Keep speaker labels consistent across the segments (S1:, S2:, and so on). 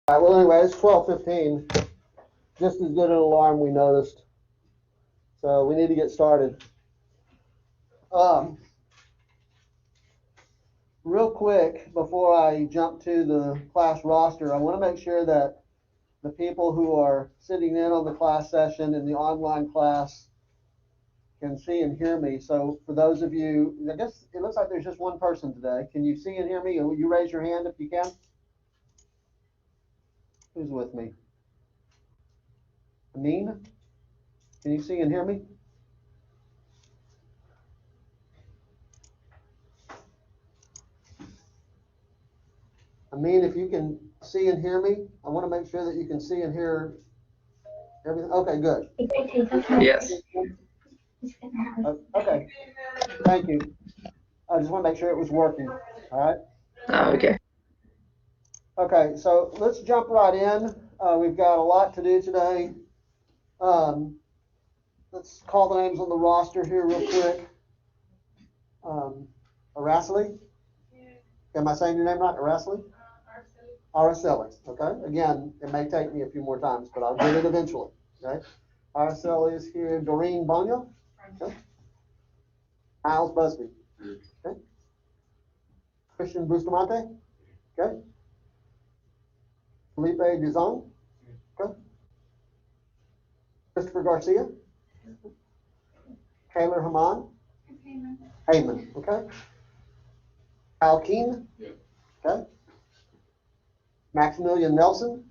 S1: All right, well, anyway, it's 12:15. Just as good an alarm we noticed. So we need to get started. Real quick, before I jump to the class roster, I want to make sure that the people who are sitting in on the class session in the online class can see and hear me. So for those of you, I guess it looks like there's just one person today. Can you see and hear me? Will you raise your hand if you can? Who's with me? Amin? Can you see and hear me? Amin, if you can see and hear me, I want to make sure that you can see and hear everything. Okay, good.
S2: Yes.
S1: Okay, thank you. I just want to make sure it was working. All right.
S2: Okay.
S1: Okay, so let's jump right in. We've got a lot to do today. Let's call the names on the roster here real quick. Araceli? Am I saying your name right? Araceli? Araceli. Okay. Again, it may take me a few more times, but I'll get it eventually. Okay. Araceli is here. Doreen Bonio. Okay. Miles Busby. Okay. Christian Bustamante. Okay. Felipe Duzon. Okay. Christopher Garcia. Taylor Haman. Heyman. Okay. Al Keen. Okay. Maximilian Nelson.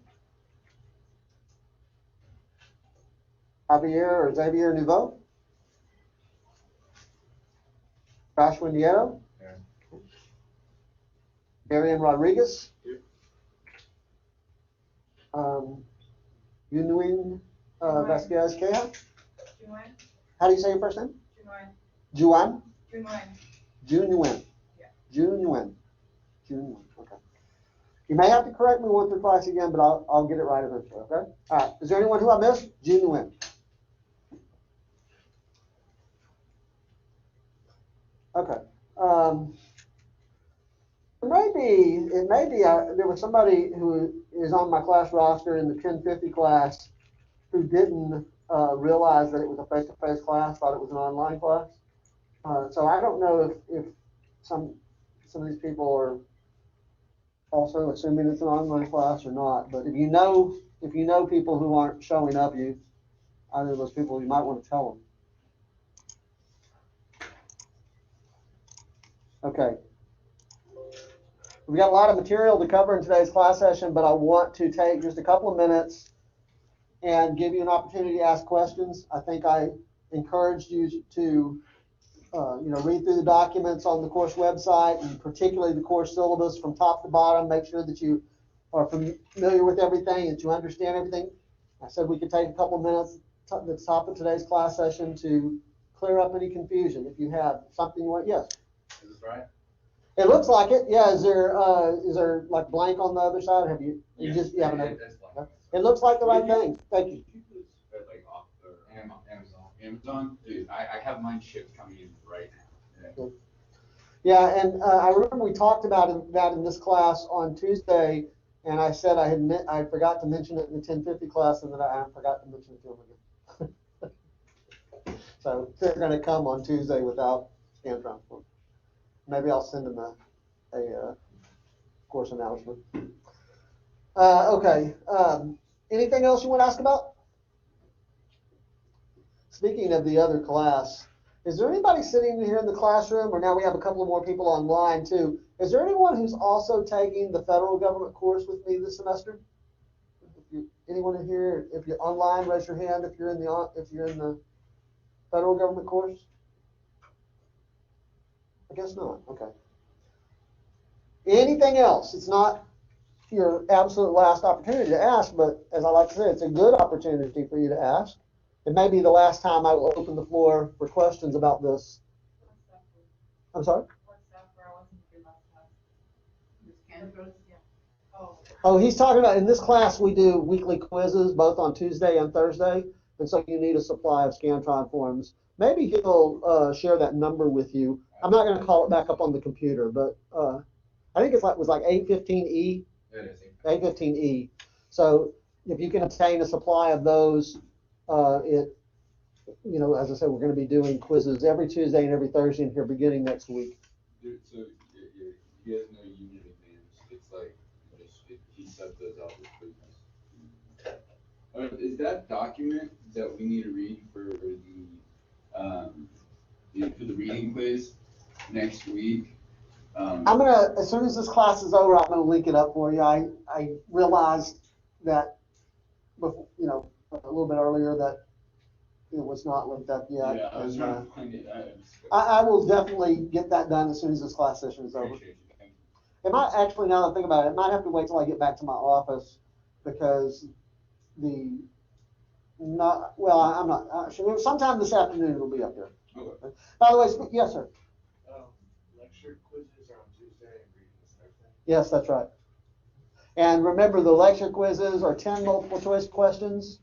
S1: Javier or Xavier Nouveau. Joshua Nieto. Darian Rodriguez. Yunuin Vasquez Queja. How do you say your first name? Juan. Junuin. Junuin. Junuin. Okay. You may have to correct me once or twice again, but I'll get it right eventually. Okay. All right. Is there anyone who I missed? Junuin. Okay. It may be there was somebody who is on my class roster in the 1050 class who didn't realize that it was a face-to-face class, thought it was an online class. So I don't know if some of these people are also assuming it's an online class or not. But if you know people who aren't showing up, either of those people, you might want to tell them. Okay. We've got a lot of material to cover in today's class session, but I want to take just a couple of minutes and give you an opportunity to ask questions. I think I encouraged you to read through the documents on the course website, and particularly the course syllabus from top to bottom. Make sure that you are familiar with everything, that you understand everything. I said we could take a couple of minutes at the top of today's class session to clear up any confusion. If you have something you want, yes?
S3: Is this right?
S1: It looks like it. Yeah. Is there like blank on the other side? Have you? You haven't. It looks like the right thing. Thank you.
S3: Like off Amazon. Dude, I have mine shipped coming in right now.
S1: Yeah, and I remember we talked about that in this class on Tuesday, and I said I forgot to mention it in the 1050 class, and then I forgot to mention it to them again. So they're going to come on Tuesday without Scantron form. Maybe I'll send them a course announcement. Okay. Anything else you want to ask about? Speaking of the other class, is there anybody sitting here in the classroom, or now we have a couple of more people online too? Is there anyone who's also taking the federal government course with me this semester? Anyone in here? If you're online, raise your hand. If you're in the federal government course. I guess not. Okay. Anything else? It's not your absolute last opportunity to ask, but as I like to say, it's a good opportunity for you to ask. It may be the last time I will open the floor for questions about this. I'm sorry? Oh, he's talking about in this class we do weekly quizzes both on Tuesday and Thursday, and so you need a supply of Scantron forms. Maybe he'll share that number with you. I'm not going to call it back up on the computer, but I think it was like 815E.
S3: It is.
S1: 815E. So if you can obtain a supply of those, as I said, we're going to be doing quizzes every Tuesday and every Thursday in here beginning next week.
S3: Dude, so you guys know unit exams, it's like, he set those out with quizzes. Is that document that we need to read for the reading quiz next week?
S1: I'm gonna, as soon as this class is over, I'm gonna link it up for you. I realized that, a little bit earlier that it was not linked up yet.
S3: Yeah, I was
S1: and,
S3: trying to find it.
S1: I will definitely get that done as soon as this class session is over.
S3: Appreciate you. Thank you.
S1: It might actually, now that I think about it, it might have to wait till I get back to my office because I'm not sure. Sometime this afternoon it'll be up there.
S3: Okay.
S1: By the way, yes, sir.
S4: Lecture quizzes are on Tuesday and reading is Thursday.
S1: Yes, that's right. And remember, the lecture quizzes are 10 multiple choice questions,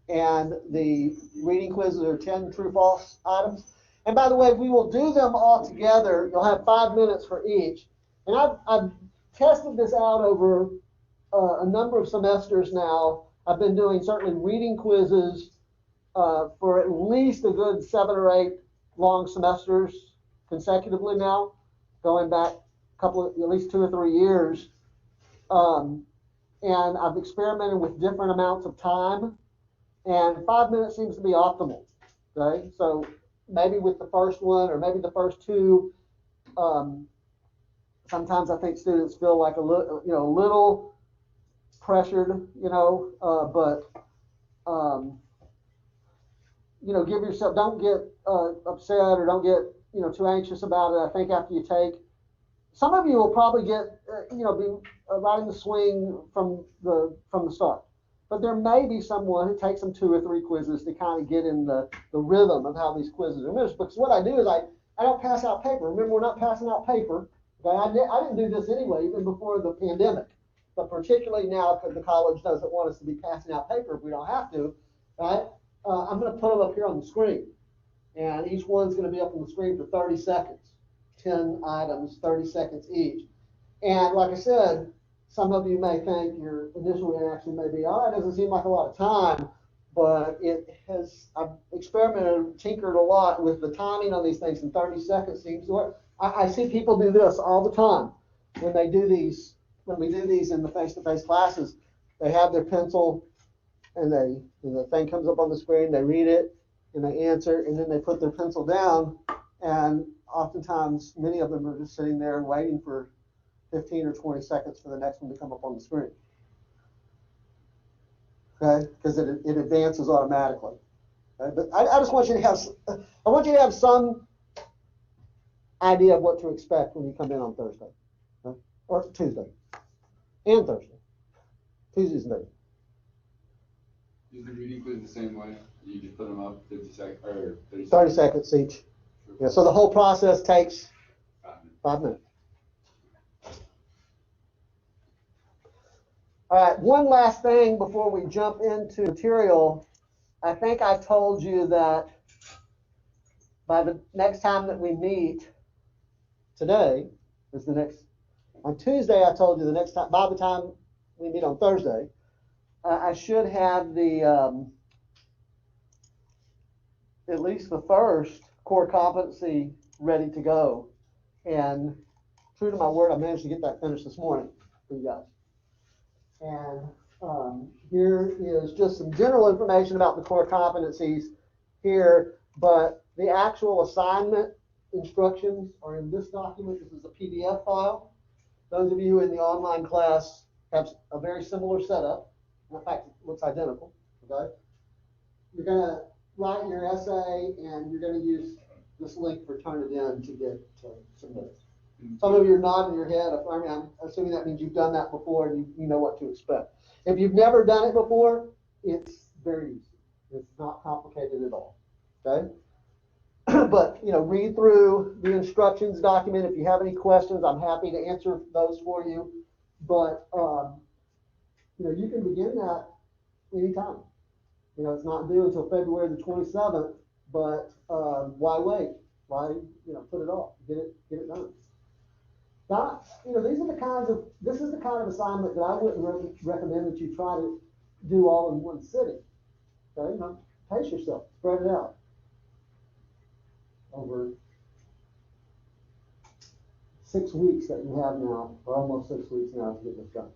S1: and the reading quizzes are 10 true-false items. And by the way, we will do them all together. You'll have 5 minutes for each. And I've tested this out over a number of semesters now. I've been doing certainly reading quizzes for at least a good 7 or 8 long semesters consecutively now, going back at least 2 or 3 years. And I've experimented with different amounts of time, and 5 minutes seems to be optimal. Okay, so maybe with the first one or maybe the first two, sometimes I think students feel like a little pressured, but give yourself, don't get upset or don't get too anxious about it. I think after you take, some of you will probably get be right in the swing from the start, but there may be someone who takes them 2 or 3 quizzes to kind of get in the rhythm of how these quizzes are administered. Because what I do is I don't pass out paper. Remember, we're not passing out paper. Okay, I didn't do this anyway, even before the pandemic, but particularly now because the college doesn't want us to be passing out paper if we don't have to, right? I'm going to put them up here on the screen, and each one's going to be up on the screen for 30 seconds, 10 items, 30 seconds each. And like I said, some of you may think your initial reaction may be, oh, that doesn't seem like a lot of time, but I've experimented, tinkered a lot with the timing on these things, and 30 seconds seems to work. I see people do this all the time when we do these in the face-to-face classes. They have their pencil, and the thing comes up on the screen, they read it, and they answer, and then they put their pencil down, and oftentimes many of them are just sitting there and waiting for 15 or 20 seconds for the next one to come up on the screen. Okay, because it advances automatically. Okay? But I just want you to have some idea of what to expect when you come in on Thursday, okay? Or Tuesday and Thursday. Tuesdays and Thursdays.
S3: Is the reading quiz the same way? You just put them up 50 seconds or
S1: 30 seconds each. Yeah, so the whole process takes 5 minutes. All right, one last thing before we jump into material. I think I told you that by the next time that we meet, today is on Tuesday, I told you the next time, by the time we meet on Thursday, I should have at least the first core competency ready to go. And true to my word, I managed to get that finished this morning for you guys. And here is just some general information about the core competencies here, but the actual assignment instructions are in this document. This is a PDF file. Those of you in the online class have a very similar setup. In fact, it looks identical. Okay? You're going to write your essay, and you're going to use this link for Turnitin to get submitted. Some of you are nodding your head. I'm assuming that means you've done that before and you know what to expect. If you've never done it before, it's very easy. It's not complicated at all. Okay? But read through the instructions document. If you have any questions, I'm happy to answer those for you. But you can begin that anytime. It's not due until February the 27th. But why wait? Why put it off? Get it done. Not, these are the kinds of, this is the kind of assignment that I wouldn't recommend that you try to do all in one sitting. Okay, pace yourself, spread it out over 6 weeks that you have now, or almost 6 weeks now to get this done.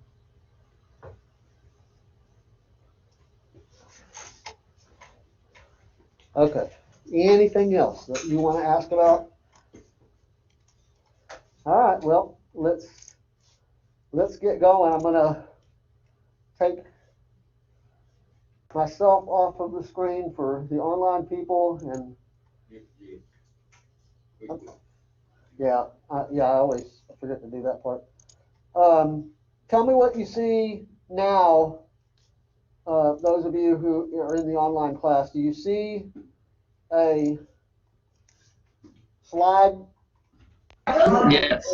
S1: Okay, anything else that you want to ask about? All right, well, let's get going. I'm gonna take myself off of the screen for the online people, and I always forget to do that part. Tell me what you see now. Those of you who are in the online class, do you see a slide?
S2: Yes.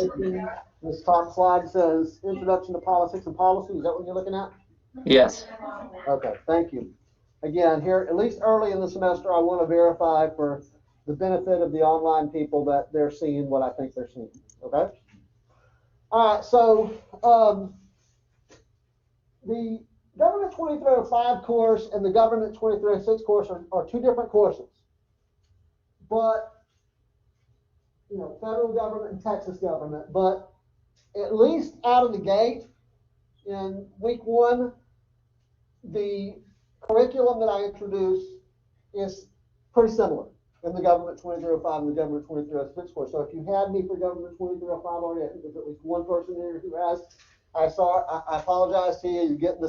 S1: This top slide says Introduction to Politics and Policy. Is that what you're looking at?
S2: Yes.
S1: Okay, thank you. Again, here, at least early in the semester, I want to verify for the benefit of the online people that they're seeing what I think they're seeing. Okay? All right, so the Government 2305 course and the Government 2306 course are two different courses. But, federal government and Texas government. But at least out of the gate, in week 1, the curriculum that I introduced is pretty similar in the Government 2305 and the Government 2306 course. So if you had me for Government 2305 already, I think there's at least one person here who has. I apologize to you. You're getting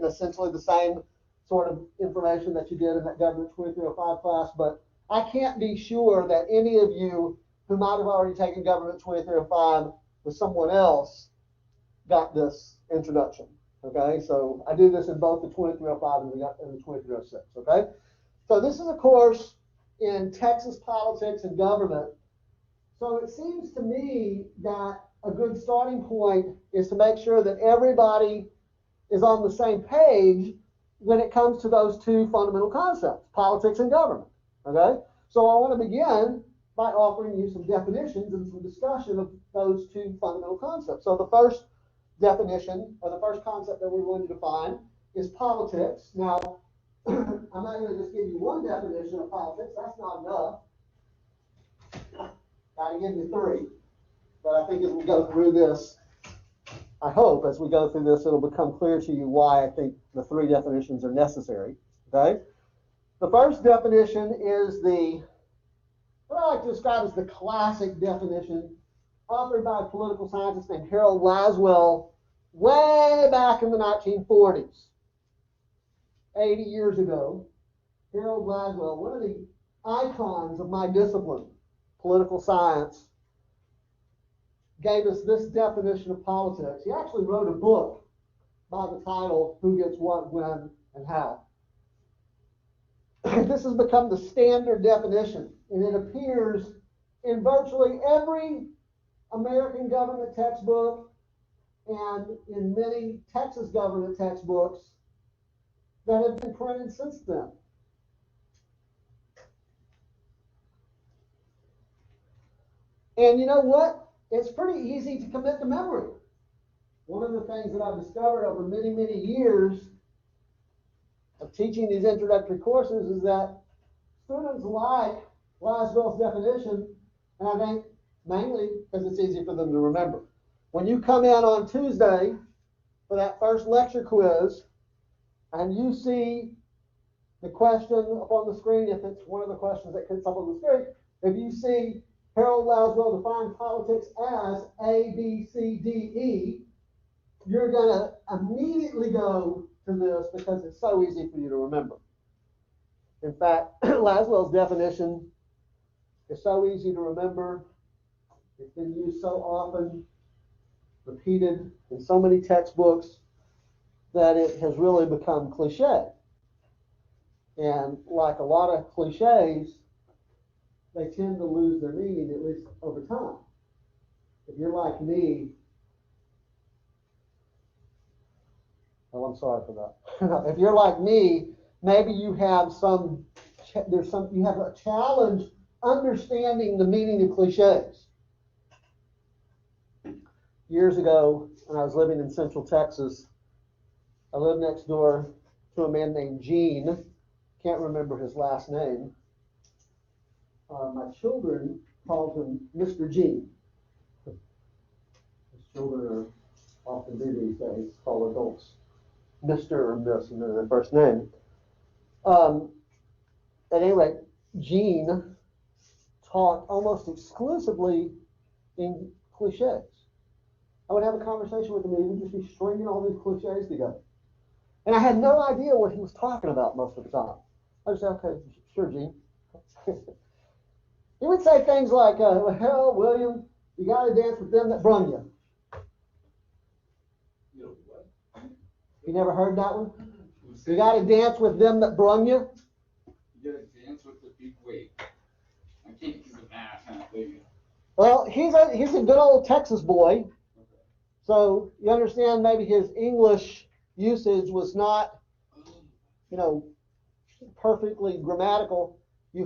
S1: essentially the same sort of information that you did in that Government 2305 class, but I can't be sure that any of you who might have already taken Government 2305 with someone else got this introduction. Okay, so I do this in both the 2305 and the 2306. Okay, so this is a course in Texas politics and government. So it seems to me that a good starting point is to make sure that everybody is on the same page when it comes to those two fundamental concepts, politics and government. Okay, so I want to begin by offering you some definitions and some discussion of those two fundamental concepts. So the first definition, or the first concept that we're going to define, is politics. Now, I'm not going to just give you one definition of politics. That's not enough. Got to give you 3. But I think as we go through this, I hope as we go through this, it'll become clear to you why I think the 3 definitions are necessary. Okay? The first definition is what I like to describe as the classic definition, authored by a political scientist named Harold Laswell way back in the 1940s, 80 years ago. Harold Laswell, one of the icons of my discipline, political science, gave us this definition of politics. He actually wrote a book by the title, Who Gets What, When, and How. This has become the standard definition, and it appears in virtually every American government textbook and in many Texas government textbooks that have been printed since then. And you know what? It's pretty easy to commit to memory. One of the things that I've discovered over many, many years of teaching these introductory courses is that students like Laswell's definition, and I think mainly because it's easy for them to remember. When you come in on Tuesday for that first lecture quiz, and you see the question up on the screen, if it's one of the questions that comes up on the screen, if you see Harold Laswell defined politics as A, B, C, D, E, you're going to immediately go to this because it's so easy for you to remember. In fact, Laswell's definition is so easy to remember. It's been used so often, repeated in so many textbooks, that it has really become cliche. And like a lot of cliches, they tend to lose their meaning, at least over time. If you're like me, oh, I'm sorry for that. If you're like me, maybe you have you have a challenge understanding the meaning of cliches. years ago when I was living in Central Texas, I lived next door to a man named Gene. Can't remember his last name. My children called him Mr. Gene. His children are often do these days, call adults Mr. or Miss and then their first name. At any rate, Gene talked almost exclusively in cliches. I would have a conversation with him and he would just be stringing all these cliches together. And I had no idea what he was talking about most of the time. I just said, okay, sure, Gene. He would say things like, well, William, you got to dance with them that brung you.
S3: You know what?
S1: You never heard that one? You got to dance with them that brung you.
S3: You gotta dance with the people. Wait, I can't do the math, huh? Wait.
S1: Well, he's a good old Texas boy. So you understand maybe his English usage was not, perfectly grammatical. He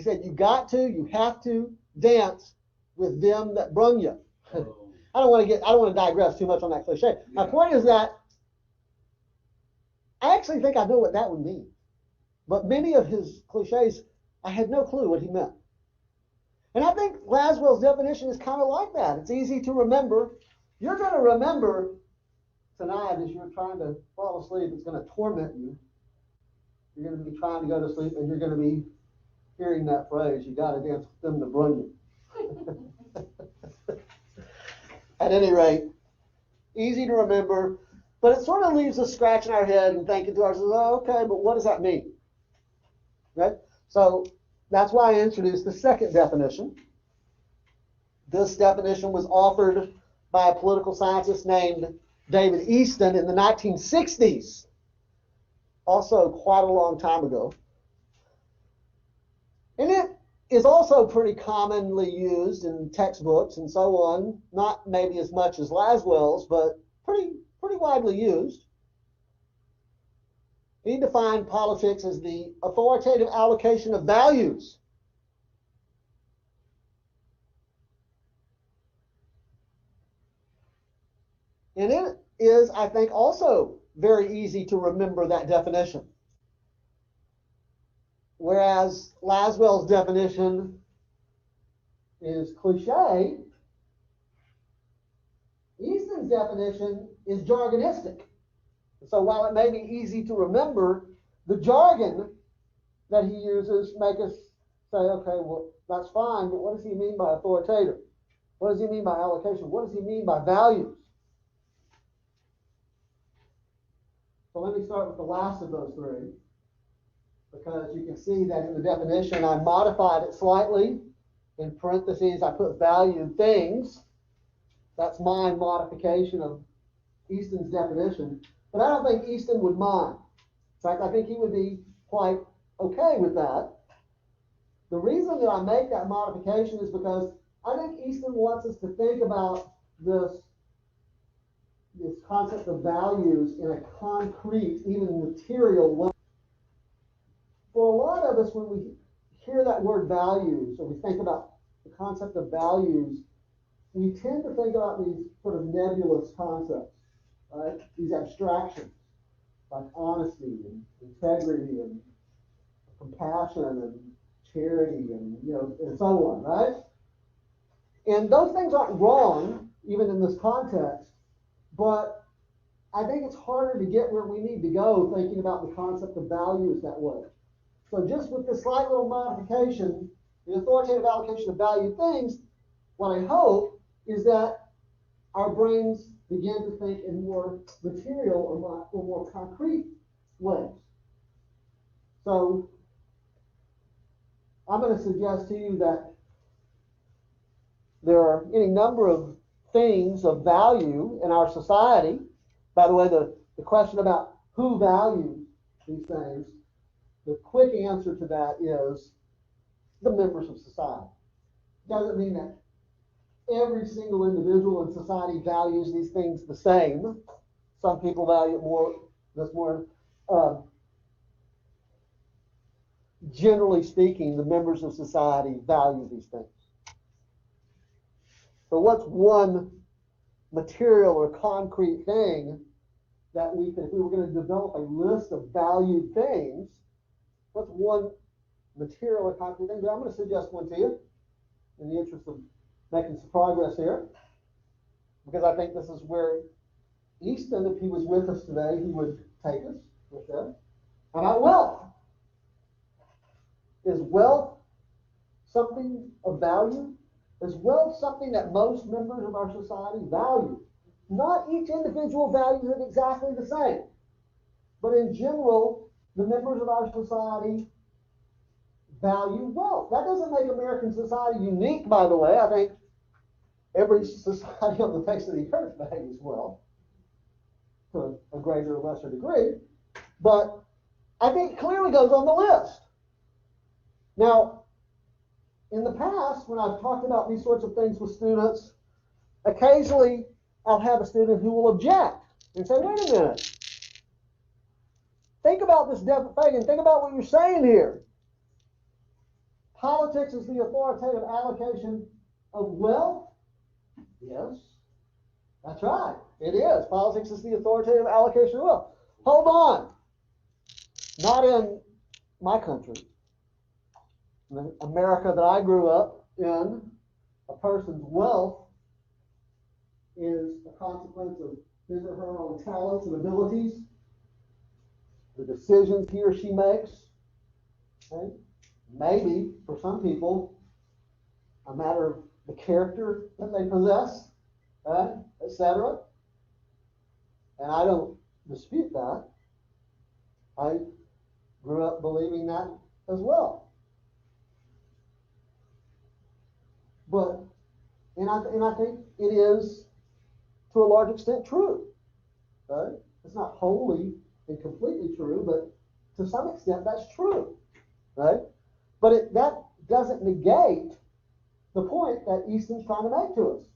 S1: said, you have to dance with them that brung you. I don't want to digress too much on that cliche. My point is that I actually think I know what that would mean. But many of his cliches, I had no clue what he meant. And I think Laswell's definition is kind of like that. It's easy to remember. You're going to remember tonight as you're trying to fall asleep. It's going to torment you. You're going to be trying to go to sleep and you're going to be hearing that phrase, you got to dance with them to bring you. At any rate, easy to remember, but it sort of leaves us scratching our head and thinking to ourselves, oh, okay, but what does that mean? Right? So that's why I introduced the second definition. This definition was offered by a political scientist named David Easton in the 1960s, also quite a long time ago. And it is also pretty commonly used in textbooks and so on, not maybe as much as Laswell's, but pretty widely used. He defined politics as the authoritative allocation of values. And it is, I think, also very easy to remember that definition. Whereas Laswell's definition is cliche, Easton's definition is jargonistic. So while it may be easy to remember, the jargon that he uses make us say, okay, well, that's fine, but what does he mean by authoritative? What does he mean by allocation? What does he mean by values? So let me start with the last of those three, because you can see that in the definition I modified it slightly. In parentheses, I put valued things. That's my modification of Easton's definition. But I don't think Easton would mind. In fact, I think he would be quite okay with that. The reason that I make that modification is because I think Easton wants us to think about this concept of values in a concrete, even material way. For a lot of us, when we hear that word values, or we think about the concept of values, we tend to think about these sort of nebulous concepts, right? These abstractions, like honesty and integrity and compassion and charity and and so on, right? And those things aren't wrong, even in this context, but I think it's harder to get where we need to go thinking about the concept of values that way. So just with this slight little modification, the authoritative allocation of valued things, what I hope is that our brains begin to think in more material or more concrete ways. So I'm going to suggest to you that there are any number of things of value in our society. By the way, the question about who values these things, the quick answer to that is the members of society. Doesn't mean that every single individual in society values these things the same. Some people value it more, generally speaking, the members of society value these things. So what's one material or concrete thing that we could, if we were going to develop a list of valued things, what's one material or concrete thing? But I'm going to suggest one to you in the interest of making some progress here, because I think this is where Easton, if he was with us today, he would take us with him. About wealth. Is wealth something of value? Is wealth something that most members of our society value? Not each individual values it exactly the same, but in general, the members of our society value wealth. That doesn't make American society unique, by the way. I think every society on the face of the earth values wealth to a greater or lesser degree, but I think it clearly goes on the list. Now, in the past, when I've talked about these sorts of things with students, occasionally I'll have a student who will object and say, wait a minute, think about this, Fagan, think about what you're saying here. Politics is the authoritative allocation of wealth? Yes, that's right, it is. Politics is the authoritative allocation of wealth. Hold on. Not in my country. In America that I grew up in, a person's wealth is a consequence of his or her own talents and abilities, the decisions he or she makes, okay? Maybe, for some people, a matter of the character that they possess, right, etc. And I don't dispute that. I grew up believing that as well. But, and I think it is, to a large extent, true. Right? It's not wholly and completely true, but to some extent that's true. Right? But that doesn't negate the point that Easton's trying to make to us.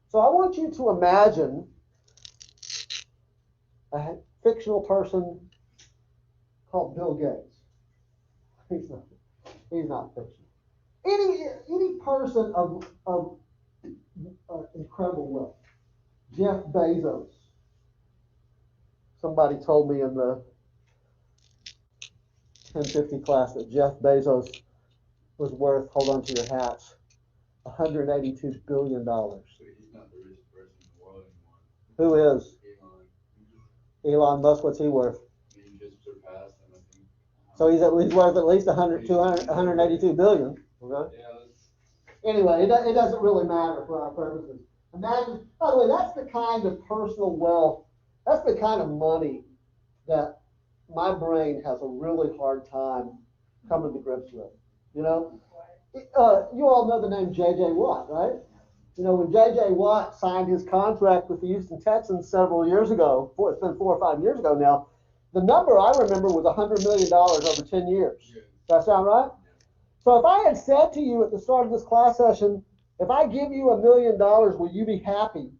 S1: So I want you to imagine a fictional person called Bill Gates. He's not fictional. Any person of incredible wealth. Jeff Bezos. Somebody told me in the 1050 class that Jeff Bezos was worth, hold on to your hats, $182 billion.
S3: So he's not the richest person in the world anymore.
S1: Who is?
S3: Elon.
S1: Elon Musk, what's he worth?
S3: He just surpassed him, I think.
S1: So he's worth at least 182 billion. Okay?
S3: Yeah,
S1: Anyway, it doesn't really matter for our purposes. Imagine, by the way, that's the kind of personal wealth, that's the kind of money that my brain has a really hard time coming to grips with. You know, you all know the name J.J. Watt, right? You know, when J.J. Watt signed his contract with the Houston Texans several years ago, it's been 4 or 5 years ago now, the number I remember was $100 million over 10 years. Does that sound right? So if I had said to you at the start of this class session, if I give you $1 million, will you be happy?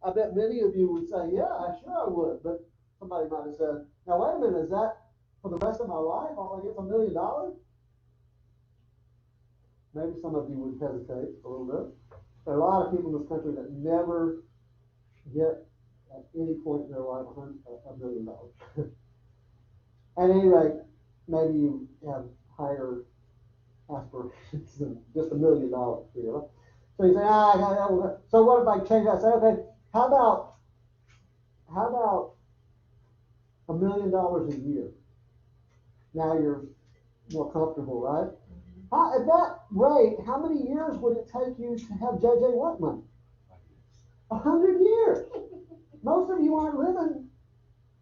S1: I bet many of you would say, yeah, sure I would. But somebody might have said, now wait a minute, is that for the rest of my life? All I get $1 million? Maybe some of you would hesitate a little bit. There are a lot of people in this country that never get at any point in their life $1 million. At any rate, maybe you have higher aspirations than just $1 million. You know? So you say, so what if I change that? I say, okay, how about $1 million a year? Now you're more comfortable, right? At that rate, how many years would it take you to have J.J. Watt money? 100 years. Most of you aren't living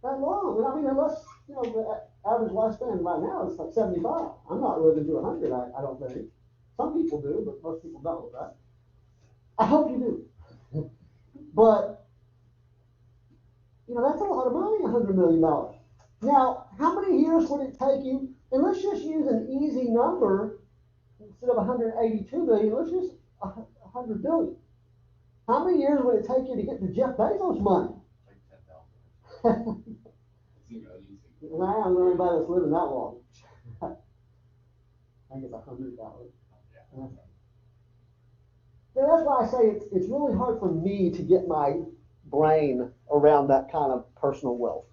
S1: that long. I mean, unless, you know, the average lifespan right now is like 75. I'm not living to 100, I don't think. Some people do, but most people don't, right? I hope you do. But, you know, that's a lot of money, $100 million. Now, how many years would it take you, and let's just use an easy number, instead of 182 billion, let's use 100 billion. How many years would it take you to get to Jeff Bezos' money?
S3: like 10,000.
S1: Well, I don't know anybody that's living that long. I think it's $100.
S3: Yeah.
S1: that's why I say it's really hard for me to get my brain around that kind of personal wealth.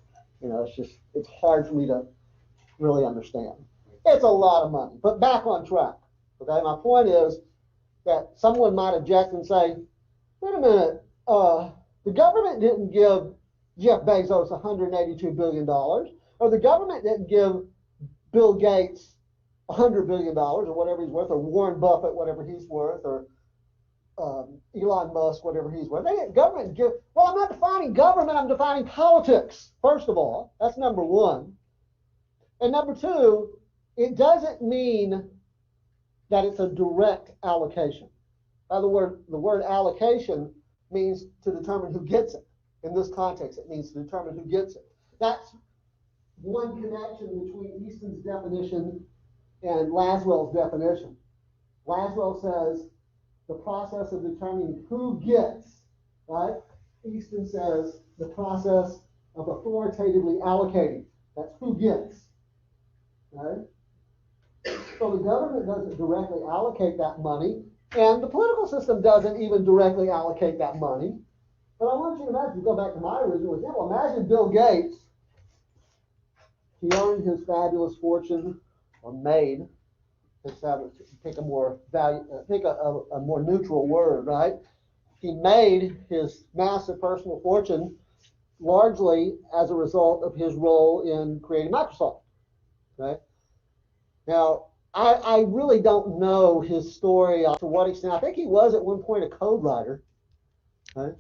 S1: It's hard for me to really understand. It's a lot of money, but back on track. Okay, my point is that someone might object and say, wait a minute, the government didn't give Jeff Bezos $182 billion, or the government didn't give Bill Gates $100 billion, or whatever he's worth, or Warren Buffett, whatever he's worth, or Elon Musk, whatever he's worth. Government give. Well, I'm not defining government, I'm defining politics, first of all. That's number one. And number two, it doesn't mean that it's a direct allocation. In other words, the word allocation means to determine who gets it. In this context, it means to determine who gets it. That's one connection between Easton's definition and Laswell's definition. Laswell says the process of determining who gets, right? Easton says the process of authoritatively allocating. That's who gets, right? So the government doesn't directly allocate that money, and the political system doesn't even directly allocate that money. But I want you to imagine, go back to my original example, imagine Bill Gates, he earned his fabulous fortune, or made, pick a more a more neutral word, right? He made his massive personal fortune largely as a result of his role in creating Microsoft, right? Now, I really don't know his story to what extent. I think he was at one point a code writer, right?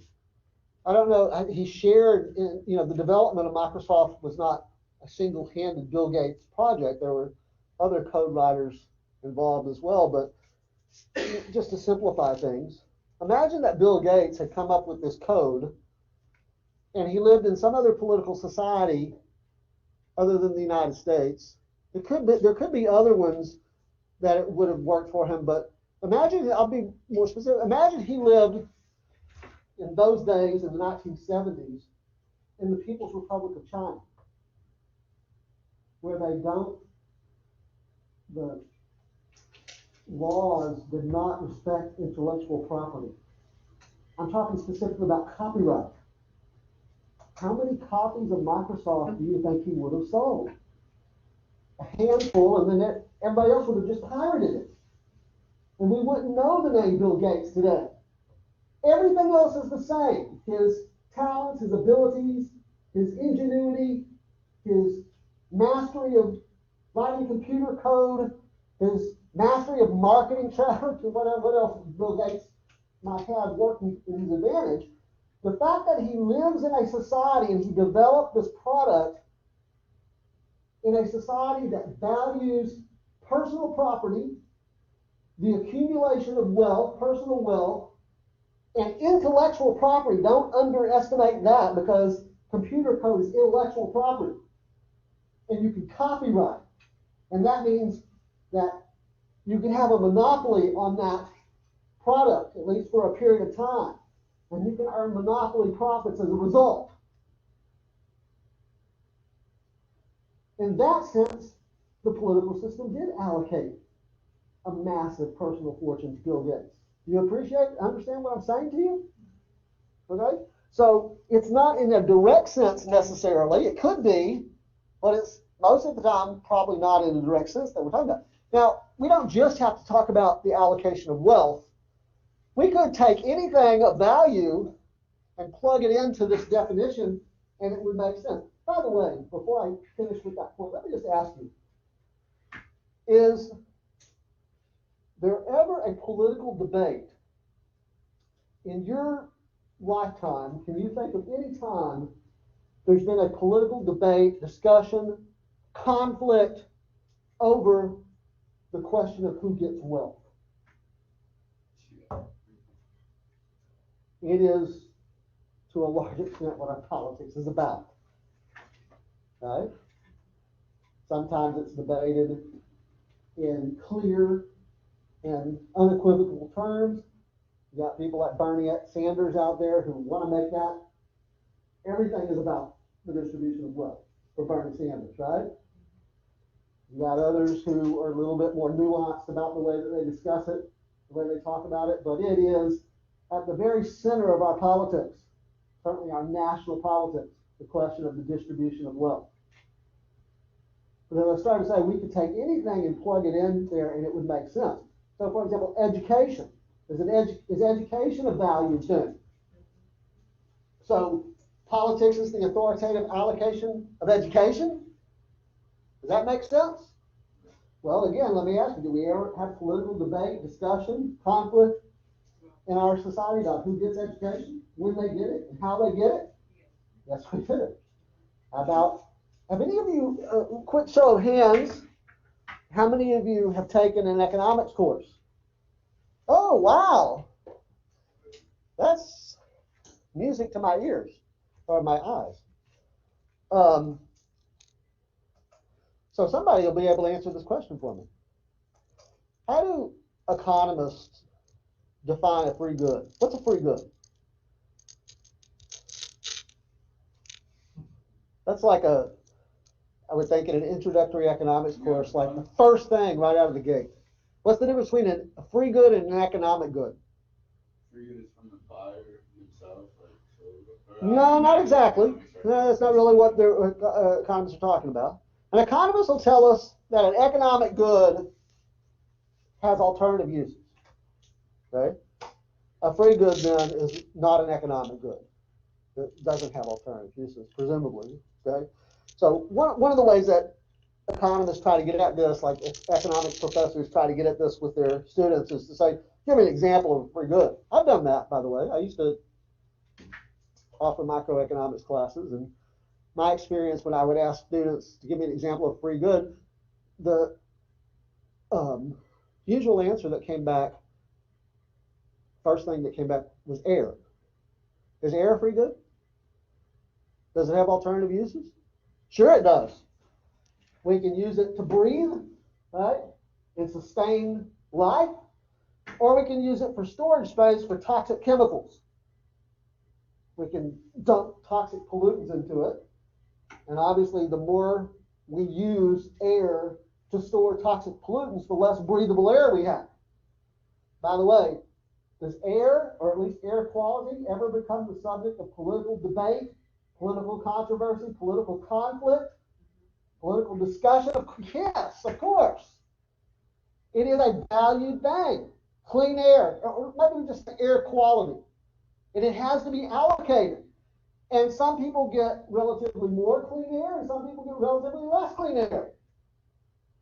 S1: I don't know. He shared, the development of Microsoft was not a single-handed Bill Gates project. There were other code writers involved as well. But just to simplify things, imagine that Bill Gates had come up with this code, and he lived in some other political society other than the United States. There could be other ones that it would have worked for him, but imagine, I'll be more specific, imagine he lived in those days in the 1970s in the People's Republic of China, where the laws did not respect intellectual property. I'm talking specifically about copyright. How many copies of Microsoft do you think he would have sold? A handful, and then everybody else would have just pirated it. And we wouldn't know the name Bill Gates today. Everything else is the same. His talents, his abilities, his ingenuity, his mastery of writing computer code, his mastery of marketing strategy, what else Bill Gates might have working in his advantage. The fact that he lives in a society and he developed this product in a society that values personal property, the accumulation of wealth, personal wealth, and intellectual property. Don't underestimate that, because computer code is intellectual property. And you can copyright. And that means that you can have a monopoly on that product, at least for a period of time. And you can earn monopoly profits as a result. In that sense, the political system did allocate a massive personal fortune to Bill Gates. Do you understand what I'm saying to you? Okay? So it's not in a direct sense necessarily. It could be, but it's most of the time probably not in a direct sense that we're talking about. Now, we don't just have to talk about the allocation of wealth. We could take anything of value and plug it into this definition, and it would make sense. By the way, before I finish with that point, let me just ask you, is there ever a political debate in your lifetime? Can you think of any time there's been a political debate, discussion, conflict over the question of who gets wealth? It is, to a large extent, what our politics is about. Right? Sometimes it's debated in clear and unequivocal terms. You got people like Bernie Sanders out there who want to make that. Everything is about the distribution of wealth for Bernie Sanders, right? You got others who are a little bit more nuanced about the way that they discuss it, the way they talk about it, but it is at the very center of our politics, certainly our national politics, the question of the distribution of wealth. But as I started to say, we could take anything and plug it in there and it would make sense. So, for example, education. Is education a value too? So, politics is the authoritative allocation of education? Does that make sense? Well, again, let me ask you, do we ever have political debate, discussion, conflict in our society about who gets education, when they get it, and how they get it? Yes, we do. How many of you, quick show of hands, how many of you have taken an economics course? Oh, wow. That's music to my ears, or my eyes. So somebody will be able to answer this question for me. How do economists define a free good? What's a free good? That's like I would think in an introductory economics course, like the first thing right out of the gate. What's the difference between a free good and an economic good?
S3: Free good is from the buyer himself,
S1: No, not exactly. No, that's not really what the economists are talking about. An economist will tell us that an economic good has alternative uses. Okay? A free good then is not an economic good. It doesn't have alternative uses, presumably. Okay? So one of the ways that economists try to get at this, like economics professors try to get at this with their students, is to say, give me an example of a free good. I've done that, by the way. I used to offer microeconomics classes, and my experience when I would ask students to give me an example of free good, the usual answer that came back, first thing that came back was air. Is air a free good? Does it have alternative uses? Sure it does. We can use it to breathe, right, and sustain life, or we can use it for storage space for toxic chemicals. We can dump toxic pollutants into it, and obviously the more we use air to store toxic pollutants, the less breathable air we have. By the way, does air, or at least air quality, ever become the subject of political debate, political controversy, political conflict, political discussion? Yes, of course. It is a valued thing. Clean air, or maybe just air quality. And it has to be allocated. And some people get relatively more clean air, and some people get relatively less clean air.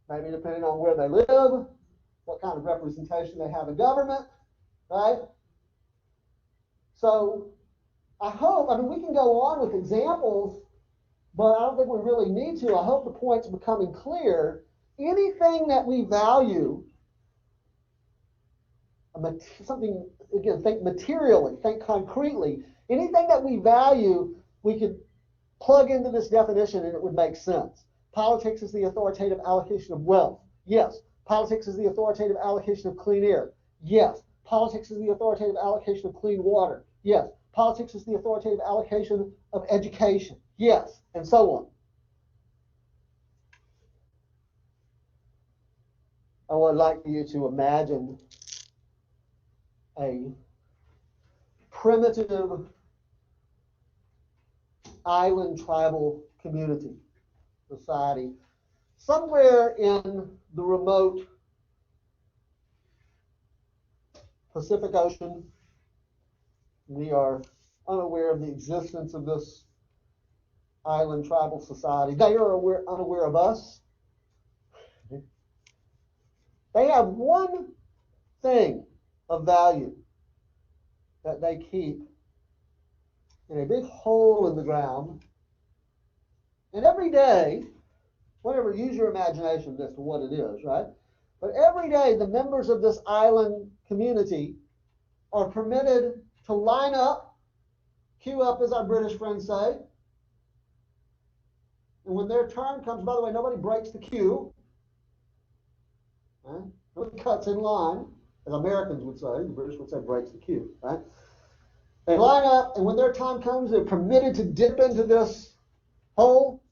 S1: Maybe depending on where they live, what kind of representation they have in government, right? So I hope, we can go on with examples, but I don't think we really need to. I hope the point's becoming clear. Anything that we value, something, again, think materially, think concretely, anything that we value, we could plug into this definition and it would make sense. Politics is the authoritative allocation of wealth. Yes. Politics is the authoritative allocation of clean air. Yes. Politics is the authoritative allocation of clean water. Yes. Politics is the authoritative allocation of education. Yes. And so on. I would like you to imagine a primitive island tribal community, society, somewhere in the remote Pacific Ocean. We are unaware of the existence of this island tribal society. They are unaware of us. They have one thing of value that they keep in a big hole in the ground. And every day, whatever, use your imagination as to what it is, right? But every day, the members of this island community are permitted to line up, queue up, as our British friends say. And when their turn comes, by the way, nobody breaks the queue. Right? Nobody cuts in line, as Americans would say. The British would say breaks the queue, right? They line up, and when their time comes, they're permitted to dip into this hole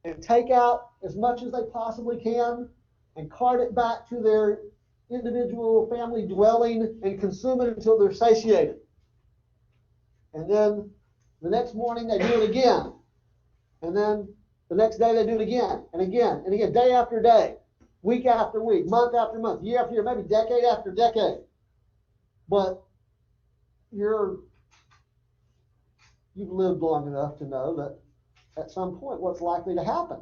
S1: and take out as much as they possibly can and cart it back to their individual family dwelling and consume it until they're satiated. And then the next morning they do it again. And then the next day they do it again and again and again, day after day, week after week, month after month, year after year, maybe decade after decade. But you've lived long enough to know that at some point what's likely to happen.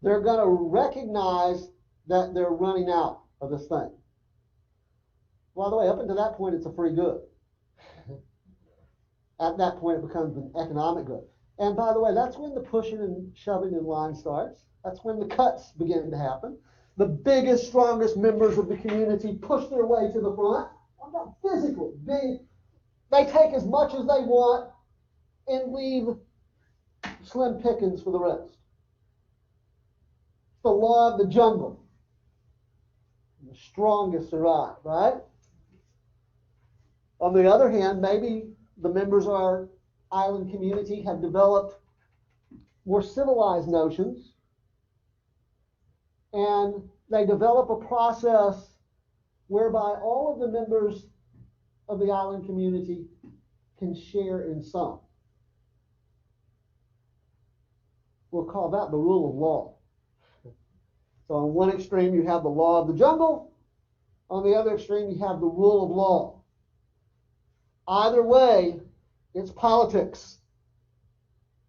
S1: They're going to recognize that they're running out of this thing. By the way, up until that point, it's a free good. At that point, it becomes an economic good. And by the way, that's when the pushing and shoving in line starts. That's when the cuts begin to happen. The biggest, strongest members of the community push their way to the front. I'm not physically. They take as much as they want and leave slim pickings for the rest. The law of the jungle. The strongest survive, right? On the other hand, maybe the members of our island community have developed more civilized notions, and they develop a process whereby all of the members of the island community can share in some. We'll call that the rule of law. So on one extreme, you have the law of the jungle. On the other extreme, you have the rule of law. Either way, it's politics.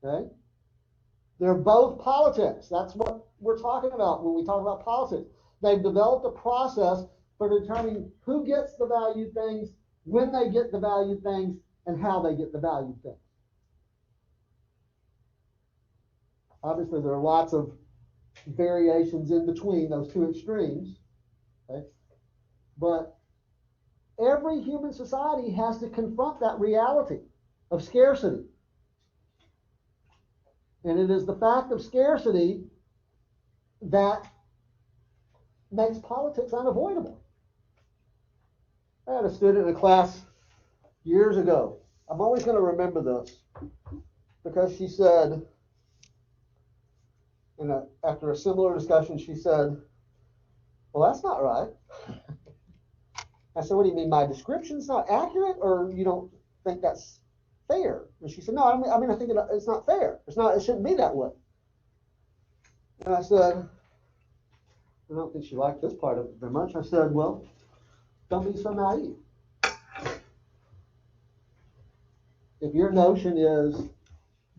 S1: Okay? They're both politics. That's what we're talking about when we talk about politics. They've developed a process for determining who gets the valued things, when they get the valued things, and how they get the valued things. Obviously, there are lots of variations in between those two extremes. Okay? But every human society has to confront that reality of scarcity. And it is the fact of scarcity that makes politics unavoidable. I had a student in a class years ago. I'm always going to remember this because she said, after a similar discussion, she said, well, that's not right. I said, what do you mean, my description's not accurate, or you don't think that's fair? And she said, no, I mean, I think it's not fair. It shouldn't be that way. And I said, I don't think she liked this part of it very much. I said, well, don't be so naive. If your notion is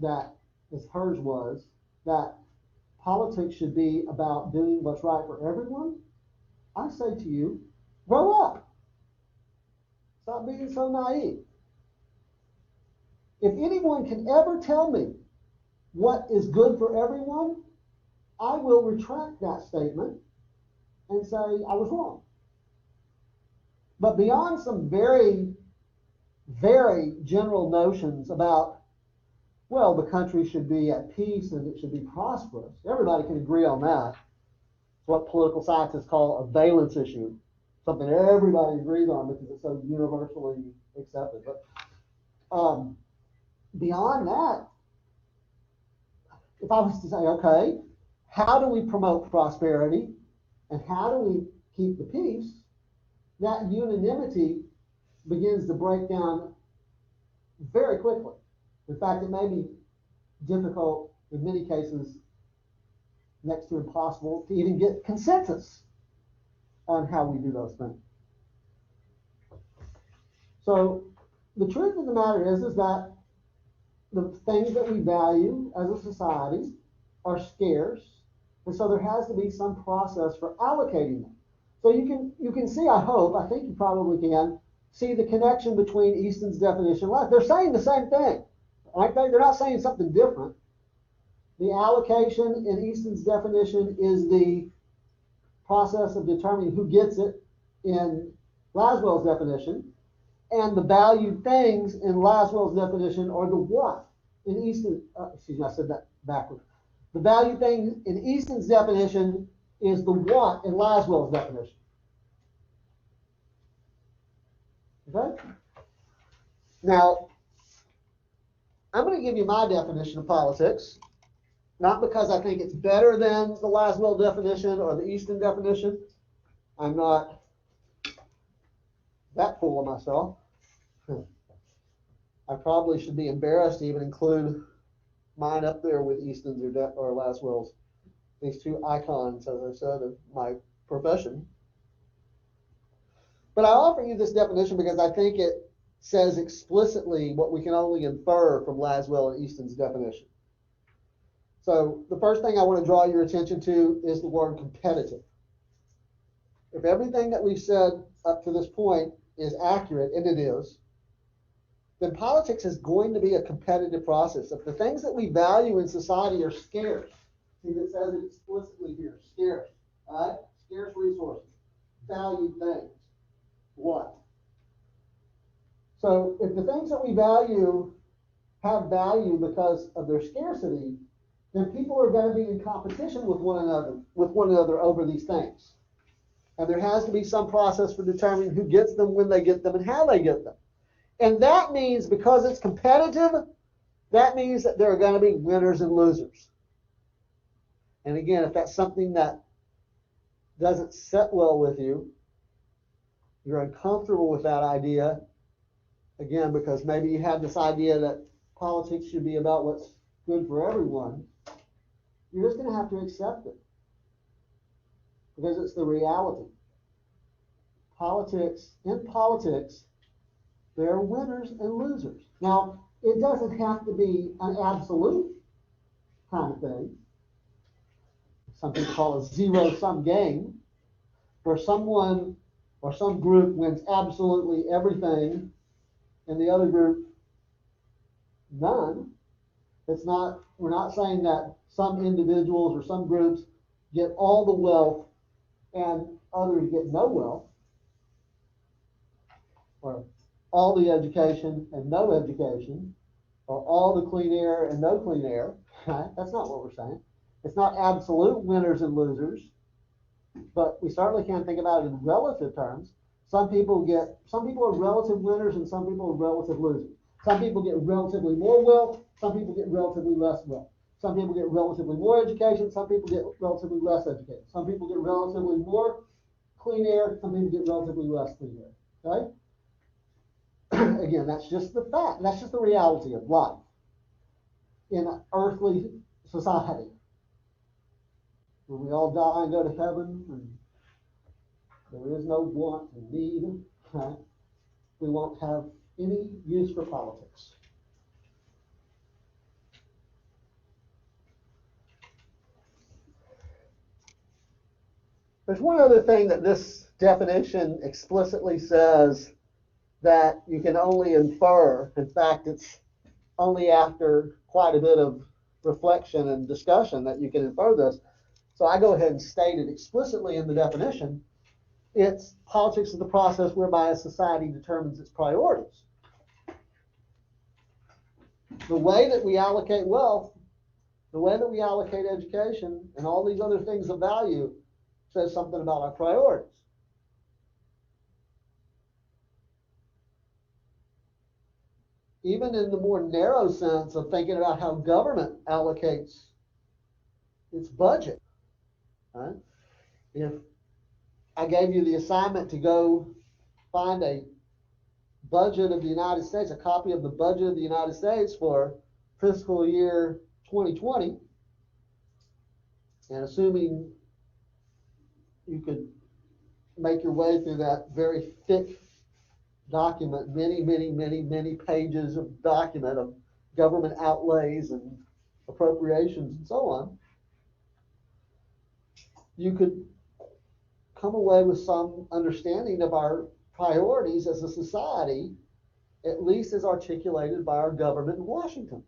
S1: that, as hers was, that politics should be about doing what's right for everyone, I say to you, grow up. Stop being so naive. If anyone can ever tell me what is good for everyone, I will retract that statement and say I was wrong. But beyond some very, very general notions about, well, the country should be at peace and it should be prosperous, everybody can agree on that. It's what political scientists call a valence issue, something everybody agrees on because it's so universally accepted. But beyond that, if I was to say, okay, how do we promote prosperity and how do we keep the peace, that unanimity begins to break down very quickly. In fact, it may be difficult in many cases, next to impossible, to even get consensus on how we do those things. So the truth of the matter is that the things that we value as a society are scarce, and so there has to be some process for allocating them. So you can see, I think you probably can, see the connection between Easton's definition. They're saying the same thing, aren't they? They're not saying something different. The allocation in Easton's definition is the process of determining who gets it in Laswell's definition, and the valued things in Laswell's definition are the what in Easton. Excuse me, I said that backwards. The valued thing in Easton's definition is the what in Laswell's definition. Okay? Now, I'm going to give you my definition of politics, not because I think it's better than the Laswell definition or the Easton definition, I'm not that full of myself. I probably should be embarrassed to even include mine up there with Easton's or Laswell's. These two icons, as I said, of my profession. But I offer you this definition because I think it says explicitly what we can only infer from Laswell and Easton's definition. So the first thing I want to draw your attention to is the word competitive. If everything that we've said up to this point is accurate, and it is, then politics is going to be a competitive process. If the things that we value in society are scarce, see, it says it explicitly here, scarce, all right? Scarce resources, valued things. What? So if the things that we value have value because of their scarcity, then people are going to be in competition with one another over these things. And there has to be some process for determining who gets them, when they get them, and how they get them. And that means, because it's competitive, that means that there are going to be winners and losers. And again, if that's something that doesn't sit well with you, you're uncomfortable with that idea, again, because maybe you have this idea that politics should be about what's good for everyone, you're just going to have to accept it. Because it's the reality. In politics, there are winners and losers. Now, it doesn't have to be an absolute kind of thing. Some people call it a zero-sum game, where someone or some group wins absolutely everything and the other group none. We're not saying that some individuals or some groups get all the wealth and others get no wealth, or all the education and no education, or all the clean air and no clean air. Right? That's not what we're saying. It's not absolute winners and losers, but we certainly can think about it in relative terms. Some people are relative winners and some people are relative losers. Some people get relatively more wealth, some people get relatively less wealth. Some people get relatively more education, some people get relatively less education. Some people get relatively more clean air, some people get relatively less clean air. Okay? Again, that's just the fact. That's just the reality of life in an earthly society. When we all die and go to heaven, and there is no want and need, right? We won't have any use for politics. There's one other thing that this definition explicitly says that you can only infer. In fact, it's only after quite a bit of reflection and discussion that you can infer this. So I go ahead and state it explicitly in the definition. It's politics is the process whereby a society determines its priorities. The way that we allocate wealth, the way that we allocate education, and all these other things of value says something about our priorities. Even in the more narrow sense of thinking about how government allocates its budget. Right? If I gave you the assignment to go find a budget of the United States, a copy of the budget of the United States for fiscal year 2020, and assuming you could make your way through that very thick document, many pages of document of government outlays and appropriations and so on, you could come away with some understanding of our priorities as a society, at least as articulated by our government in Washington.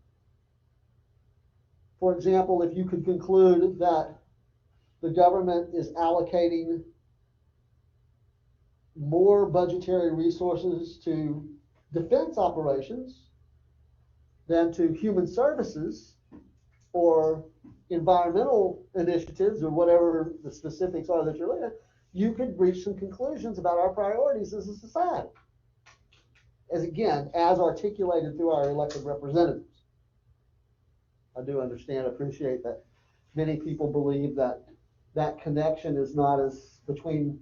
S1: For example, if you could conclude that the government is allocating more budgetary resources to defense operations than to human services or environmental initiatives or whatever the specifics are that you're looking at, you could reach some conclusions about our priorities as a society. As articulated through our elected representatives. I do understand, appreciate that many people believe that that connection is not as between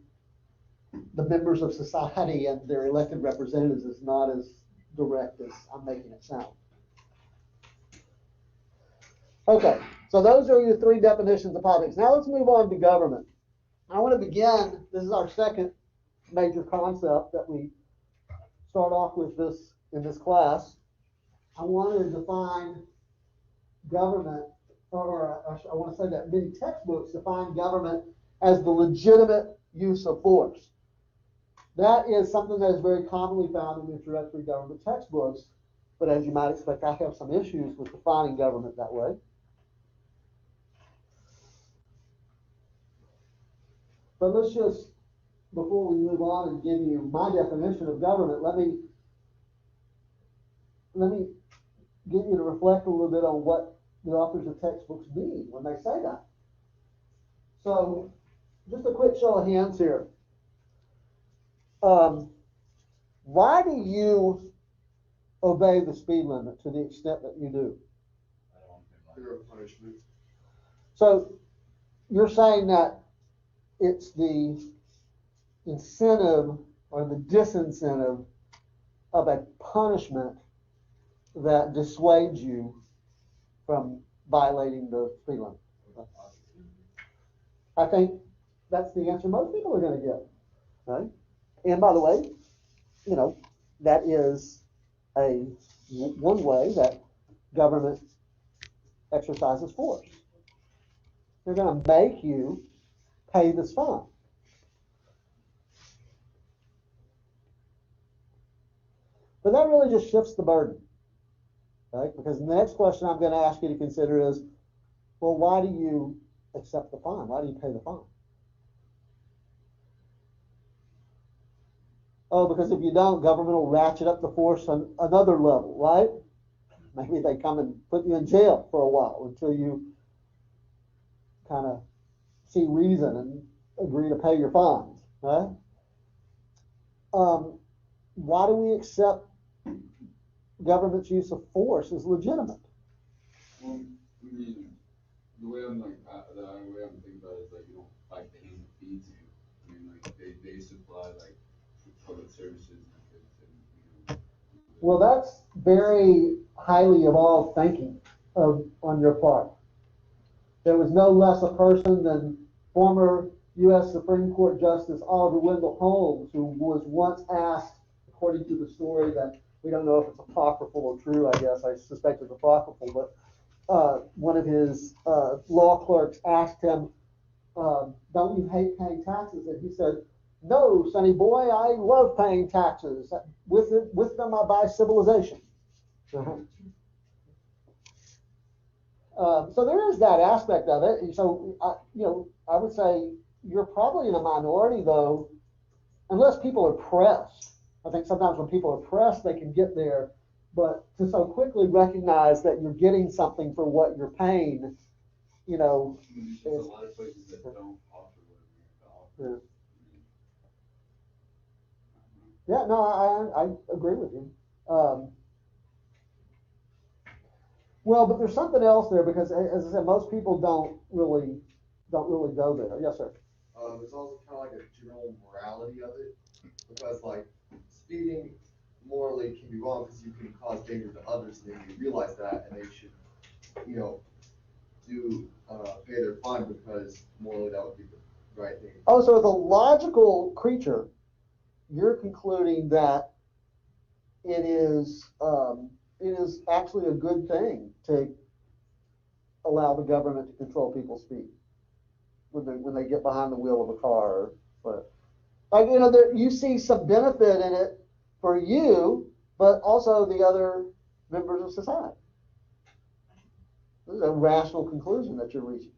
S1: the members of society and their elected representatives is not as direct as I'm making it sound. Okay, so those are your three definitions of politics. Now let's move on to government. I want to begin, this is our second major concept that we start off with this in this class. I want to define government, or I want to say that many textbooks define government as the legitimate use of force. That is something that is very commonly found in introductory government textbooks, but as you might expect, I have some issues with defining government that way. But let's just, before we move on and give you my definition of government, let me get you to reflect a little bit on what the authors of textbooks mean when they say that. So, just a quick show of hands here. Why do you obey the speed limit to the extent that you do?
S4: Fear of punishment.
S1: So, you're saying that it's the incentive or the disincentive of a punishment that dissuades you from violating the speed limit. I think that's the answer most people are going to get. Right? And by the way, you know, that is one way that government exercises force. They're going to make you pay this fine. But that really just shifts the burden, right? Because the next question I'm going to ask you to consider is, well, why do you accept the fine? Why do you pay the fine? Oh, because if you don't, government will ratchet up the force on another level, right? Maybe they come and put you in jail for a while until you kind of see reason and agree to pay your fines, right? Why do we accept government's use of force as legitimate?
S3: Well, I mean, the way I'm thinking about it is like you don't fight the hand that feeds you. I mean, like they supply like public services and
S1: Well, that's very highly evolved thinking on your part. There was no less a person than former U.S. Supreme Court Justice Oliver Wendell Holmes, who was once asked, according to the story that we don't know if it's apocryphal or true, I guess, I suspect it's apocryphal, but one of his law clerks asked him, don't you hate paying taxes? And he said, no, sonny boy, I love paying taxes. With them I buy civilization. So there is that aspect of it. And so, I would say you're probably in a minority, though, unless people are pressed. I think sometimes when people are pressed, they can get there. But to so quickly recognize that you're getting something for what you're paying,
S3: there's a lot of places that don't offer what we offer.
S1: Yeah, no, I agree with you. Well, but there's something else there because, as I said, most people don't really go there. Yes, sir.
S5: There's also kind of like a general morality of it, because like speeding morally can be wrong because you can cause danger to others, and they realize that, and they should, pay their fine because morally that would be the right thing.
S1: Oh, so as a logical creature, you're concluding that it is actually a good thing to allow the government to control people's speed when they get behind the wheel of a car. But like you see some benefit in it for you, but also the other members of society. This is a rational conclusion that you're reaching.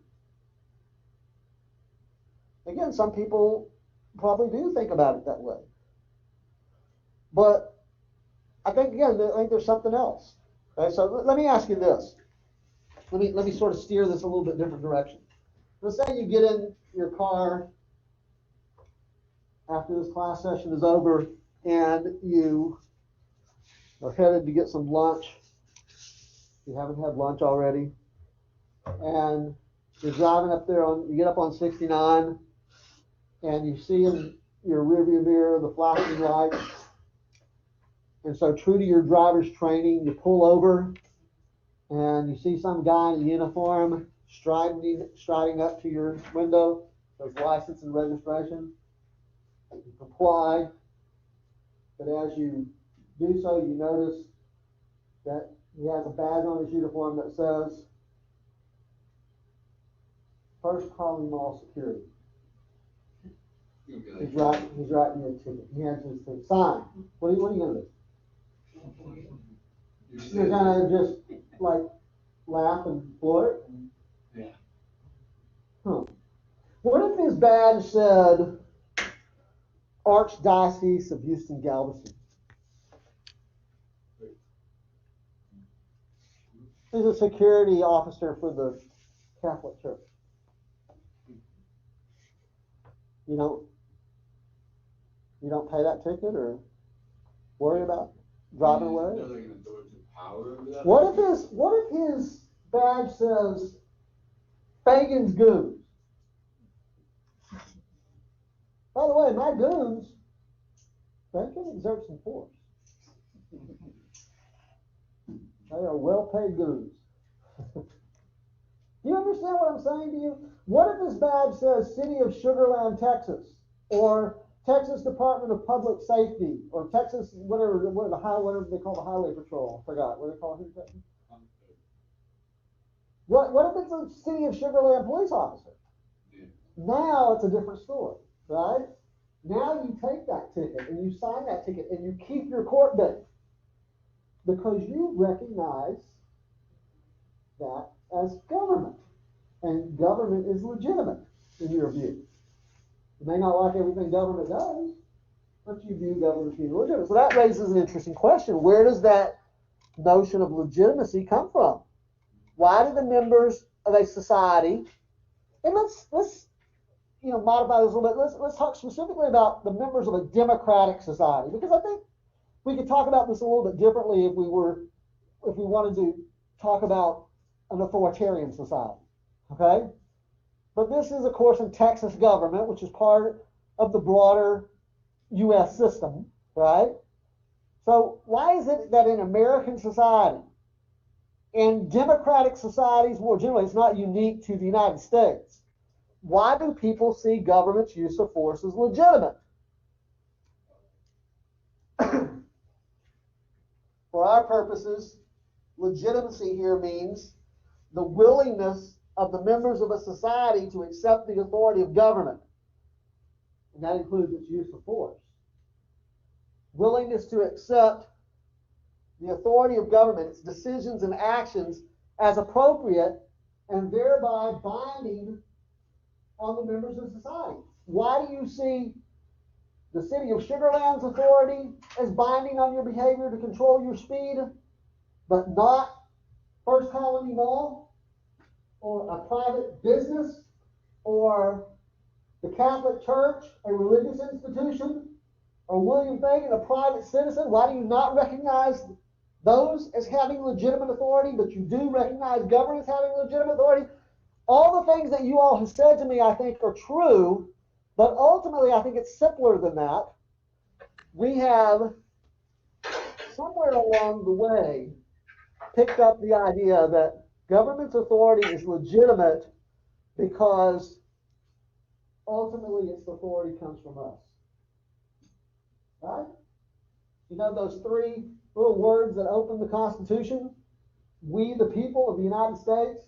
S1: Again, some people probably do think about it that way. But I think there's something else. Okay, so let me ask you this. Let me sort of steer this a little bit different direction. Let's say you get in your car after this class session is over and you are headed to get some lunch. You haven't had lunch already. And you're driving up there you get up on 69 and you see in your rearview mirror, the flashing lights. And so true to your driver's training, you pull over and you see some guy in a uniform striding up to your window, says license and registration. You comply, but as you do so, you notice that he has a badge on his uniform that says First Colony Mall Security.
S3: You'll be
S1: He's
S3: like,
S1: writing you a ticket. He hands you his ticket. Sign. What are you gonna do? You're gonna just like laugh and blow it?
S3: Yeah.
S1: Huh. What if his badge said Archdiocese of Houston Galveston? He's a security officer for the Catholic Church. You don't pay that ticket or worry about driving away?
S3: They're like an authoritative power over that.
S1: What if his badge says Fagan's Goons? By the way, my goons, they can exert some force. They are well-paid goons. Do you understand what I'm saying to you? What if his badge says City of Sugar Land, Texas, or Texas Department of Public Safety, or Texas, whatever they call the Highway Patrol? I forgot. What do they call it? What if it's a City of Sugar Land police officer?
S3: Yeah.
S1: Now it's a different story, right? Now you take that ticket and you sign that ticket and you keep your court date because you recognize that as government, and government is legitimate in your view. You may not like everything government does, but you view government as being legitimate. So that raises an interesting question. Where does that notion of legitimacy come from? Why do the members of a society, and let's modify this a little bit. Let's talk specifically about the members of a democratic society, because I think we could talk about this a little bit differently if we wanted to talk about an authoritarian society. Okay? But this is, of course, in Texas government, which is part of the broader U.S. system, right? So why is it that in American society, in democratic societies more generally, it's not unique to the United States, why do people see government's use of force as legitimate? For our purposes, legitimacy here means the willingness of the members of a society to accept the authority of government. And that includes its use of force. Willingness to accept the authority of government, its decisions and actions as appropriate, and thereby binding on the members of society. Why do you see the City of Sugar Land's authority as binding on your behavior to control your speed, but not First Colony Mall, or a private business, or the Catholic Church, a religious institution, or William Fagan, a private citizen? Why do you not recognize those as having legitimate authority, but you do recognize government as having legitimate authority? All the things that you all have said to me, I think, are true, but ultimately, I think it's simpler than that. We have, somewhere along the way, picked up the idea that government's authority is legitimate because ultimately its authority comes from us. Right? You know those three little words that open the Constitution? We, the people of the United States,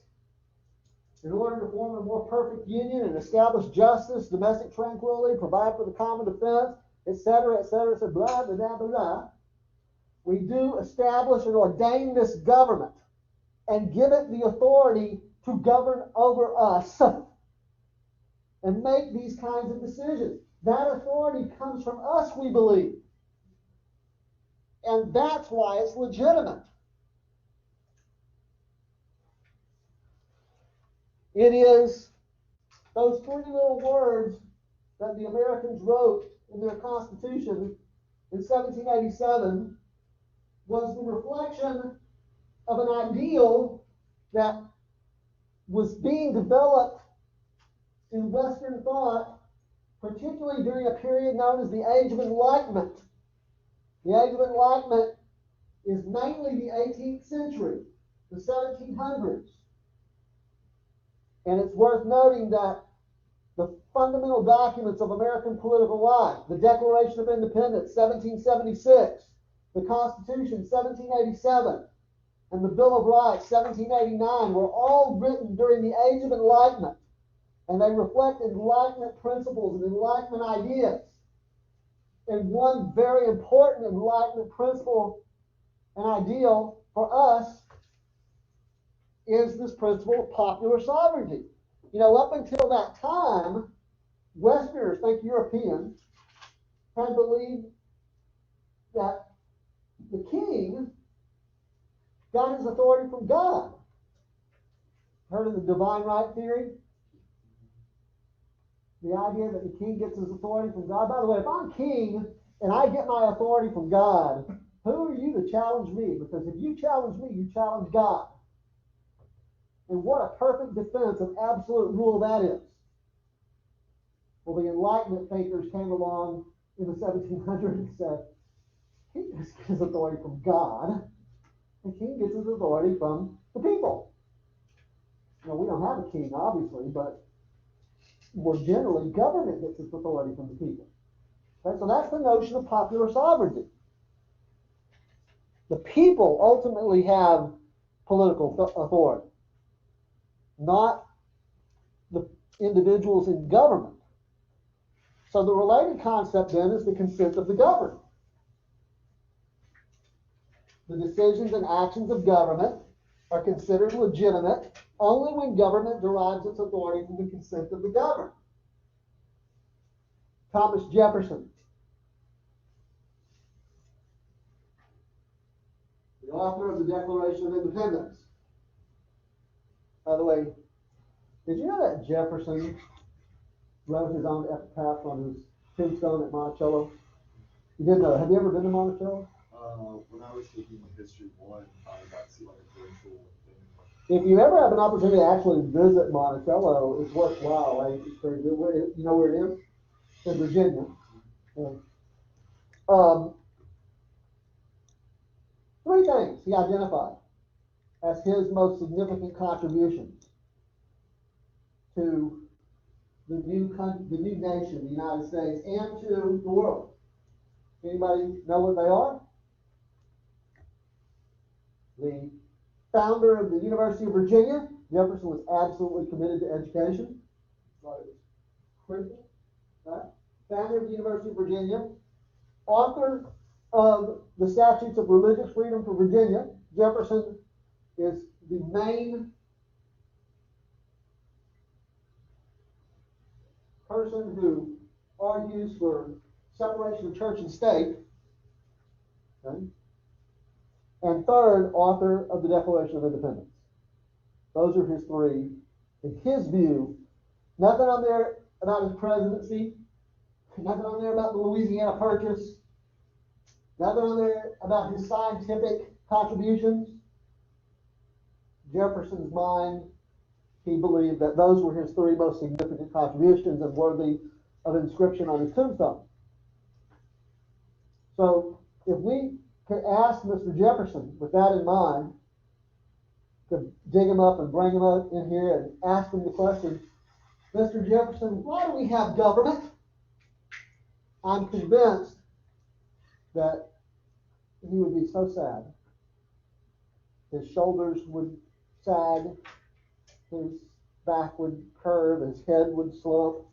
S1: in order to form a more perfect union and establish justice, domestic tranquility, provide for the common defense, etc., blah, blah, blah, blah. We do establish and ordain this government and give it the authority to govern over us and make these kinds of decisions. That authority comes from us, we believe. And that's why it's legitimate. It is those three little words that the Americans wrote in their Constitution in 1787 was the reflection of an ideal that was being developed in Western thought particularly during a period known as the Age of Enlightenment. The Age of Enlightenment is mainly the 18th century, the 1700s. And it's worth noting that the fundamental documents of American political life, the Declaration of Independence, 1776, the Constitution, 1787, and the Bill of Rights, 1789, were all written during the Age of Enlightenment. And they reflect Enlightenment principles and Enlightenment ideas. And one very important Enlightenment principle and ideal for us is this principle of popular sovereignty. You know, up until that time, Westerners, think Europeans, had believed that the king got his authority from God. Heard of the divine right theory? The idea that the king gets his authority from God. By the way, if I'm king and I get my authority from God, who are you to challenge me? Because if you challenge me, you challenge God. And what a perfect defense of absolute rule that is. Well, the Enlightenment thinkers came along in the 1700s and said, he gets his authority from God. The king gets his authority from the people. Now, we don't have a king, obviously, but more generally, government gets its authority from the people. Okay, so that's the notion of popular sovereignty. The people ultimately have political authority, not the individuals in government. So the related concept then is the consent of the governed. The decisions and actions of government are considered legitimate only when government derives its authority from the consent of the governed. Thomas Jefferson, the author of the Declaration of Independence. By the way, did you know that Jefferson wrote his own epitaph on his tombstone at Monticello? You didn't know that. Have you ever been to Monticello?
S5: When I was taking History 1, I got to see like a virtual thing.
S1: If you ever have an opportunity to actually visit Monticello, it's worthwhile. Right? It's very good. You know where it is? In Virginia. Yeah. Three things he identified as his most significant contributions to the new nation, the United States, and to the world. Anybody know what they are? The founder of the University of Virginia, Jefferson was absolutely committed to education. Thought it was critical. Right? Founder of the University of Virginia, author of the Statutes of Religious Freedom for Virginia. Jefferson is the main person who argues for separation of church and state. Okay? And third, author of the Declaration of Independence. Those are his three. In his view, nothing on there about his presidency, nothing on there about the Louisiana Purchase, nothing on there about his scientific contributions. Jefferson's mind, he believed that those were his three most significant contributions and worthy of inscription on his tombstone. So if we could ask Mr. Jefferson, with that in mind, to dig him up and bring him up in here and ask him the question, Mr. Jefferson, why do we have government? I'm convinced that he would be so sad. His shoulders would sag, his back would curve, his head would slump,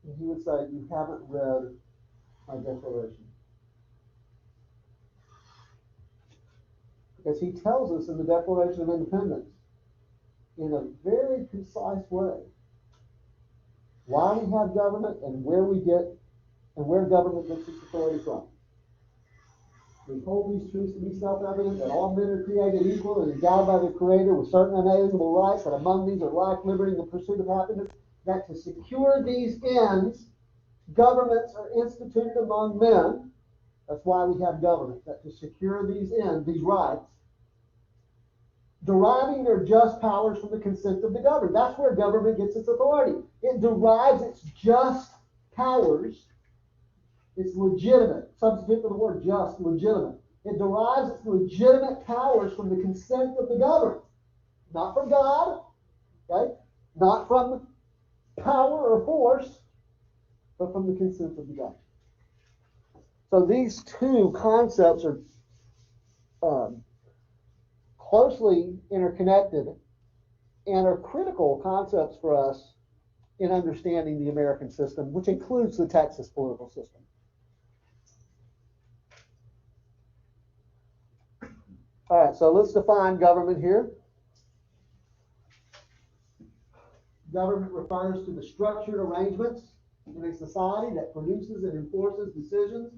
S1: and he would say, you haven't read my declaration. Because he tells us in the Declaration of Independence, in a very concise way, why we have government and where government gets its authority from. We hold these truths to be self-evident, that all men are created equal and endowed by their Creator with certain unalienable rights, that among these are life, liberty, and the pursuit of happiness, that to secure these ends, governments are instituted among men. That's why we have government, that to secure these ends, these rights, deriving their just powers from the consent of the governed. That's where government gets its authority. It derives its just powers. It's legitimate. Substitute for the word just, legitimate. It derives its legitimate powers from the consent of the governed. Not from God, okay? Not from power or force, but from the consent of the governed. So these two concepts are closely interconnected and are critical concepts for us in understanding the American system, which includes the Texas political system. All right, so let's define government here. Government refers to the structured arrangements in a society that produces and enforces decisions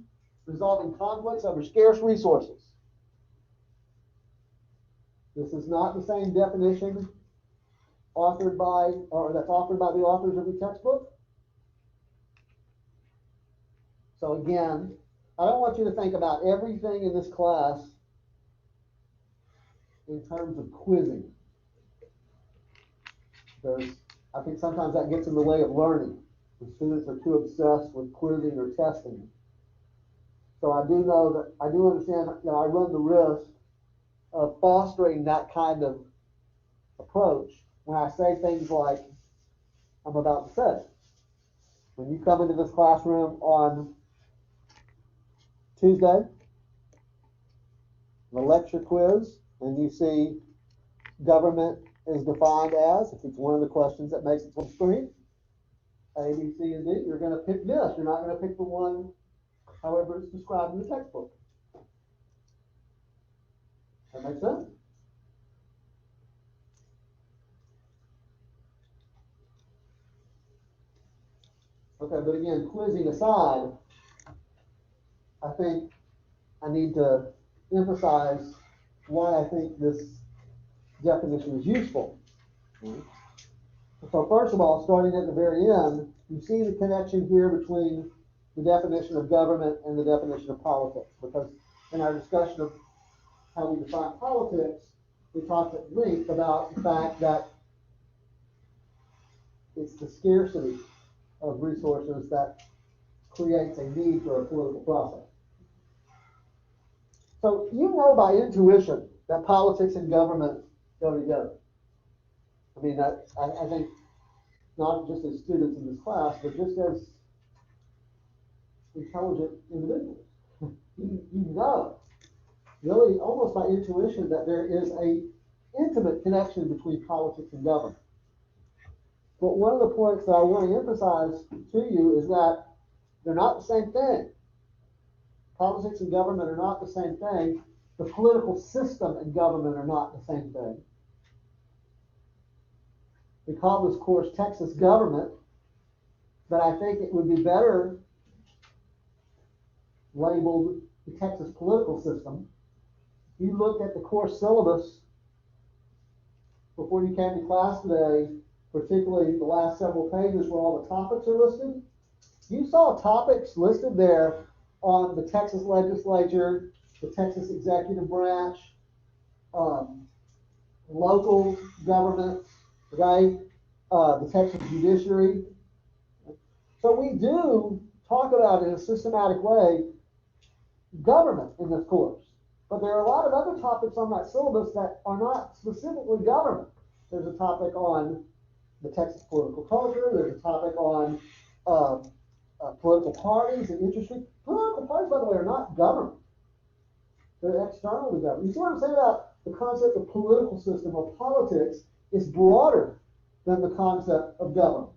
S1: resolving conflicts over scarce resources. This is not the same definition that's offered by the authors of the textbook. So again, I don't want you to think about everything in this class in terms of quizzing. I think sometimes that gets in the way of learning. The students are too obsessed with quizzing or testing. So I do understand that I run the risk of fostering that kind of approach when I say things like I'm about to say. When you come into this classroom on Tuesday, the lecture quiz, and you see government is defined as, if it's one of the questions that makes it on screen, A, B, C, and D, you're going to pick this. You're not going to pick the one however it's described in the textbook. That makes sense? Okay, but again, quizzing aside, I think I need to emphasize why I think this definition is useful. So first of all, starting at the very end, you see the connection here between the definition of government and the definition of politics, because in our discussion of how we define politics, we talked at length about the fact that it's the scarcity of resources that creates a need for a political process. So you know by intuition that politics and government go together. I mean, I think not just as students in this class, but just as intelligent individuals. You know, really almost by intuition, that there is a intimate connection between politics and government. But one of the points that I want to emphasize to you is that they're not the same thing. Politics and government are not the same thing. The political system and government are not the same thing. We call this course Texas government, but I think it would be better labeled the Texas political system. If you looked at the course syllabus before you came to class today, particularly the last several pages where all the topics are listed, you saw topics listed there on the Texas legislature, the Texas executive branch, local governments, okay, the Texas judiciary. So we do talk about in a systematic way government in this course. But there are a lot of other topics on that syllabus that are not specifically government. There's a topic on the Texas political culture. There's a topic on political parties and interest groups. Political parties, by the way, are not government. They're external to government. You see what I'm saying about the concept of political system or politics is broader than the concept of government.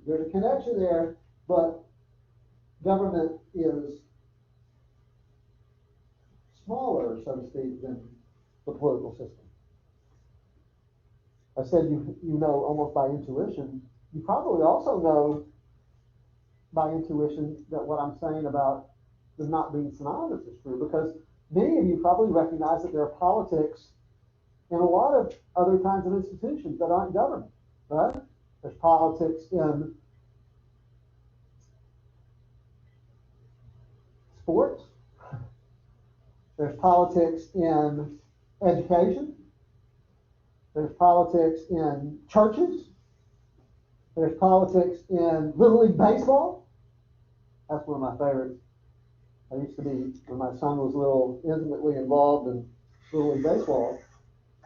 S1: There's a connection there, but government is smaller, so to speak, than the political system. I said you know almost by intuition. You probably also know by intuition that what I'm saying about them not being synonymous is true, because many of you probably recognize that there are politics in a lot of other kinds of institutions that aren't government, right? There's politics in sports. There's politics in education. There's politics in churches. There's politics in Little League Baseball. That's one of my favorites. I used to be, when my son was little, intimately involved in Little League Baseball.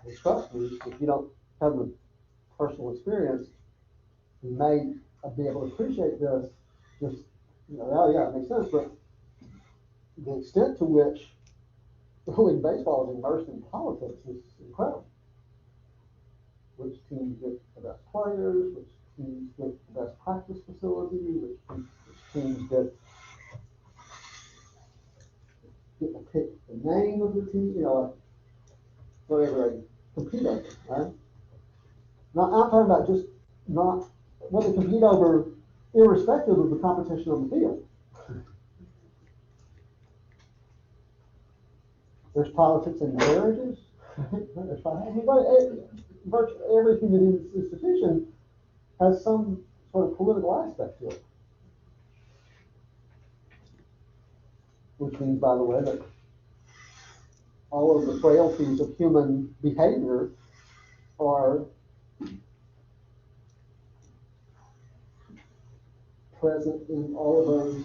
S1: And trust me, if you don't have the personal experience, you may be able to appreciate this. Just, oh yeah, it makes sense, but the extent to which Little League Baseball is immersed in politics is incredible. Which teams get the best players, which teams get the best practice facility, which teams get to pick the name of the team, whatever they compete over, right? Now, I'm talking about just not what they compete over, irrespective of the competition on the field. There's politics in marriages. Virtually every human institution has some sort of political aspect to it. Which means, by the way, that all of the frailties of human behavior are present in all of those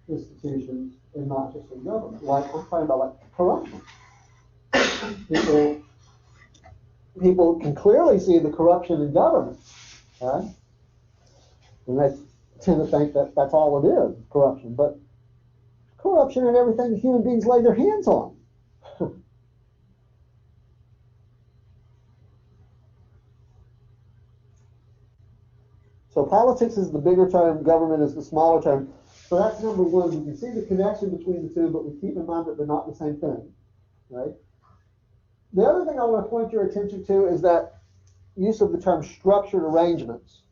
S1: institutions and not just in government. Like, I'm talking about like corruption. People can clearly see the corruption in government, right? And they tend to think that that's all it is, corruption. But corruption in everything human beings lay their hands on. So politics is the bigger term, government is the smaller term. So that's number one. You can see the connection between the two, but we keep in mind that they're not the same thing, right? The other thing I want to point your attention to is that use of the term structured arrangements.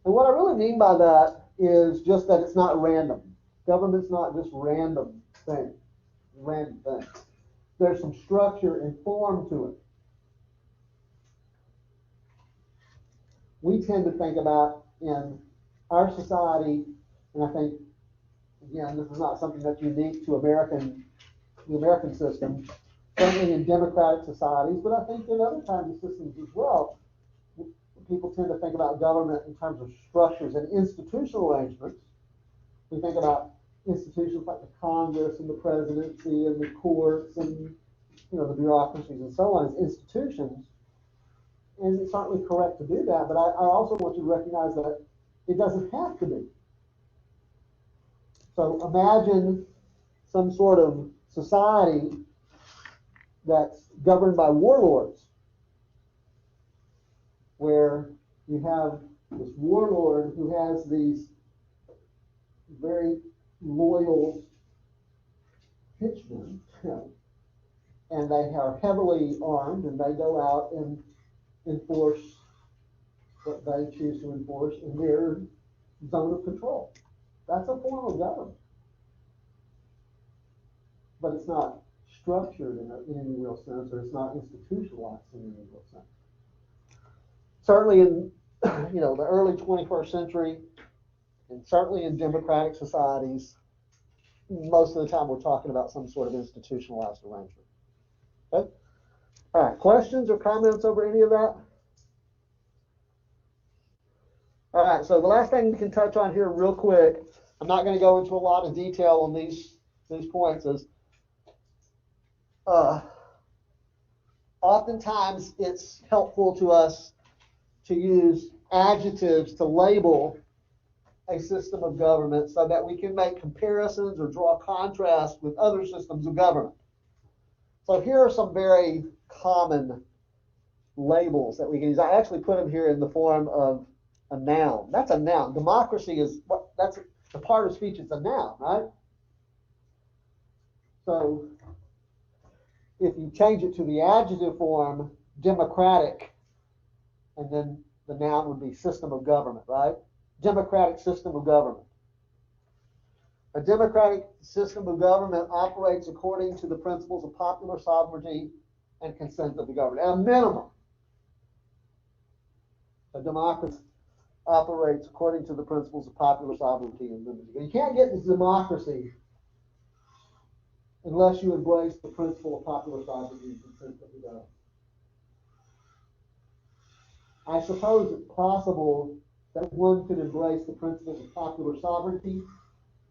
S1: And what I really mean by that is just that it's not random. Government's not just random thing. There's some structure and form to it. We tend to think about in our society, and I think, again, this is not something that's unique to the American system, certainly in democratic societies, but I think in other kinds of systems as well, people tend to think about government in terms of structures and institutional arrangements. We think about institutions like the Congress and the presidency and the courts and the bureaucracies and so on as institutions. And it's certainly correct to do that, but I also want you to recognize that it doesn't have to be. So imagine some sort of society that's governed by warlords, where you have this warlord who has these very loyal henchmen, and they are heavily armed, and they go out and enforce what they choose to enforce in their zone of control. That's a form of government. But it's not structured in any real sense, or it's not institutionalized in any real sense. Certainly in the early 21st century, and certainly in democratic societies, most of the time we're talking about some sort of institutionalized arrangement. Okay? All right, questions or comments over any of that? All right, so the last thing we can touch on here real quick, I'm not going to go into a lot of detail on these points, is oftentimes it's helpful to us to use adjectives to label a system of government so that we can make comparisons or draw contrast with other systems of government. So here are some very common labels that we can use. I actually put them here in the form of a noun. That's a noun. Democracy is that's the part of speech. It's a noun, right? So if you change it to the adjective form, democratic, and then the noun would be system of government, right? Democratic system of government. A democratic system of government operates according to the principles of popular sovereignty and consent of the governed. At a minimum, a democracy operates according to the principles of popular sovereignty and limited. You can't get this democracy unless you embrace the principle of popular sovereignty and consent of the governed. I suppose it's possible that one could embrace the principles of popular sovereignty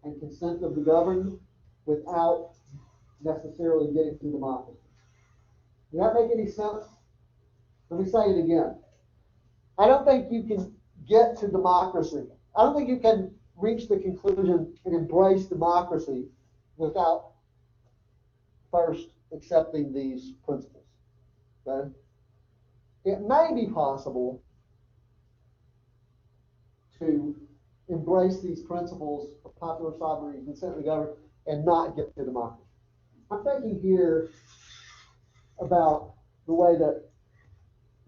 S1: and consent of the governed without necessarily getting to democracy. Does that make any sense? Let me say it again. I don't think you can get to democracy. I don't think you can reach the conclusion and embrace democracy without first accepting these principles. Okay? It may be possible to embrace these principles of popular sovereignty and consent of the government and not get to democracy. I'm thinking here about the way that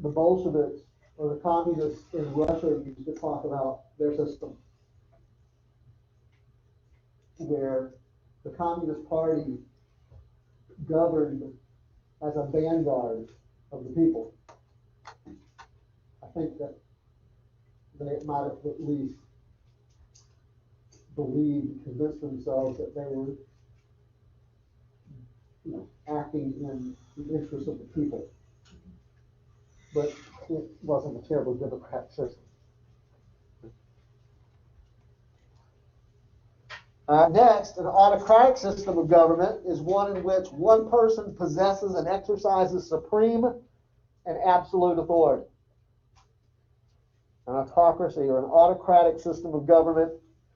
S1: the Bolsheviks or the communists in Russia used to talk about their system, where the Communist Party governed as a vanguard of the people. I think that they might have at least believed, convinced themselves that they were, acting in the interest of the people. But it wasn't a terribly democratic system. Next, an autocratic system of government is one in which one person possesses and exercises supreme and absolute authority. An autocracy or an autocratic system of government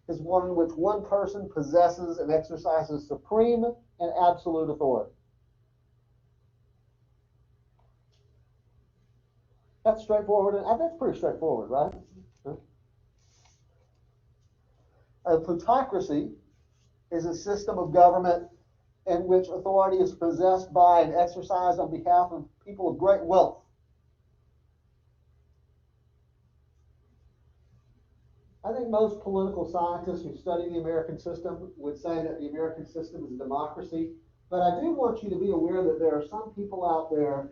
S1: is one in which one person possesses and exercises supreme and absolute authority. That's straightforward. That's pretty straightforward, right? A plutocracy is a system of government in which authority is possessed by and exercised on behalf of people of great wealth. I think most political scientists who study the American system would say that the American system is a democracy, but I do want you to be aware that there are some people out there,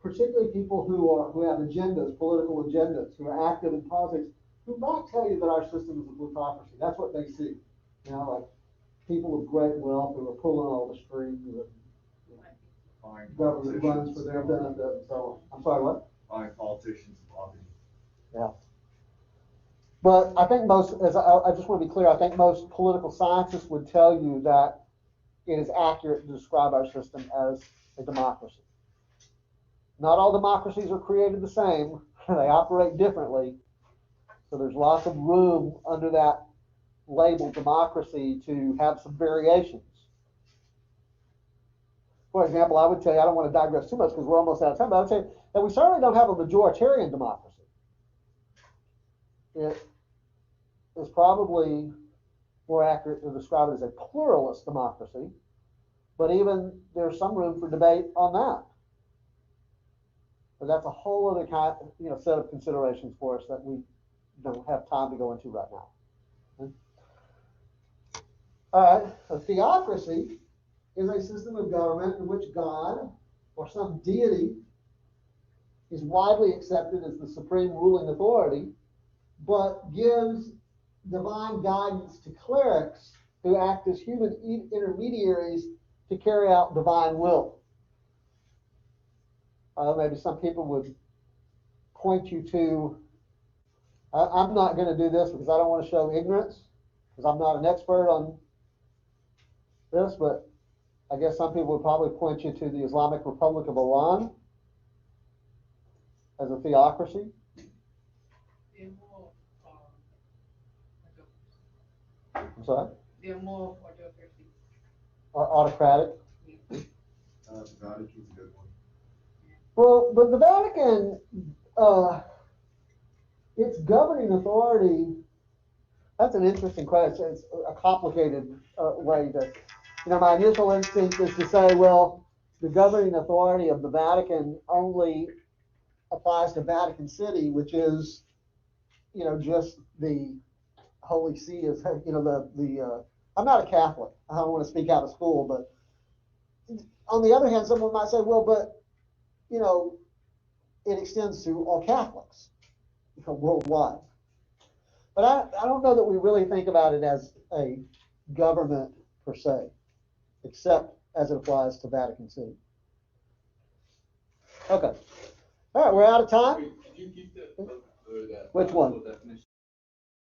S1: particularly people who have agendas, political agendas, who are active in politics, who might tell you that our system is a plutocracy. That's what they see. Like people of great wealth who are pulling all the strings, and government runs for their benefit and so on. I'm sorry, what?
S5: Buying politicians and lobbying.
S1: Yeah. But I think I just want to be clear, I think most political scientists would tell you that it is accurate to describe our system as a democracy. Not all democracies are created the same. They operate differently. So there's lots of room under that label democracy to have some variations. For example, I would tell you, I don't want to digress too much because we're almost out of time, but I would say that we certainly don't have a majoritarian democracy. It is probably more accurate to describe it as a pluralist democracy, but even there's some room for debate on that. But that's a whole other kind, set of considerations for us that we don't have time to go into right now. All right, a theocracy is a system of government in which God or some deity is widely accepted as the supreme ruling authority, but gives divine guidance to clerics who act as human intermediaries to carry out divine will. Maybe some people would point you to, I'm not going to do this because I don't want to show ignorance, because I'm not an expert on this, but I guess some people would probably point you to the Islamic Republic of Iran as a theocracy. I'm sorry?
S6: They're more autocracy.
S1: Autocratic.
S5: The Vatican's a good one.
S1: Well, but the Vatican, its governing authority, that's an interesting question. It's a complicated way to, my initial instinct is to say, well, the governing authority of the Vatican only applies to Vatican City, which is, just the Holy See is, I'm not a Catholic. I don't want to speak out of school, but on the other hand, someone might say, well, but, it extends to all Catholics, worldwide. But I don't know that we really think about it as a government per se, except as it applies to Vatican City. Okay. All right, we're out of time.
S3: Wait, could you keep the or that.
S1: Which one?
S3: Definition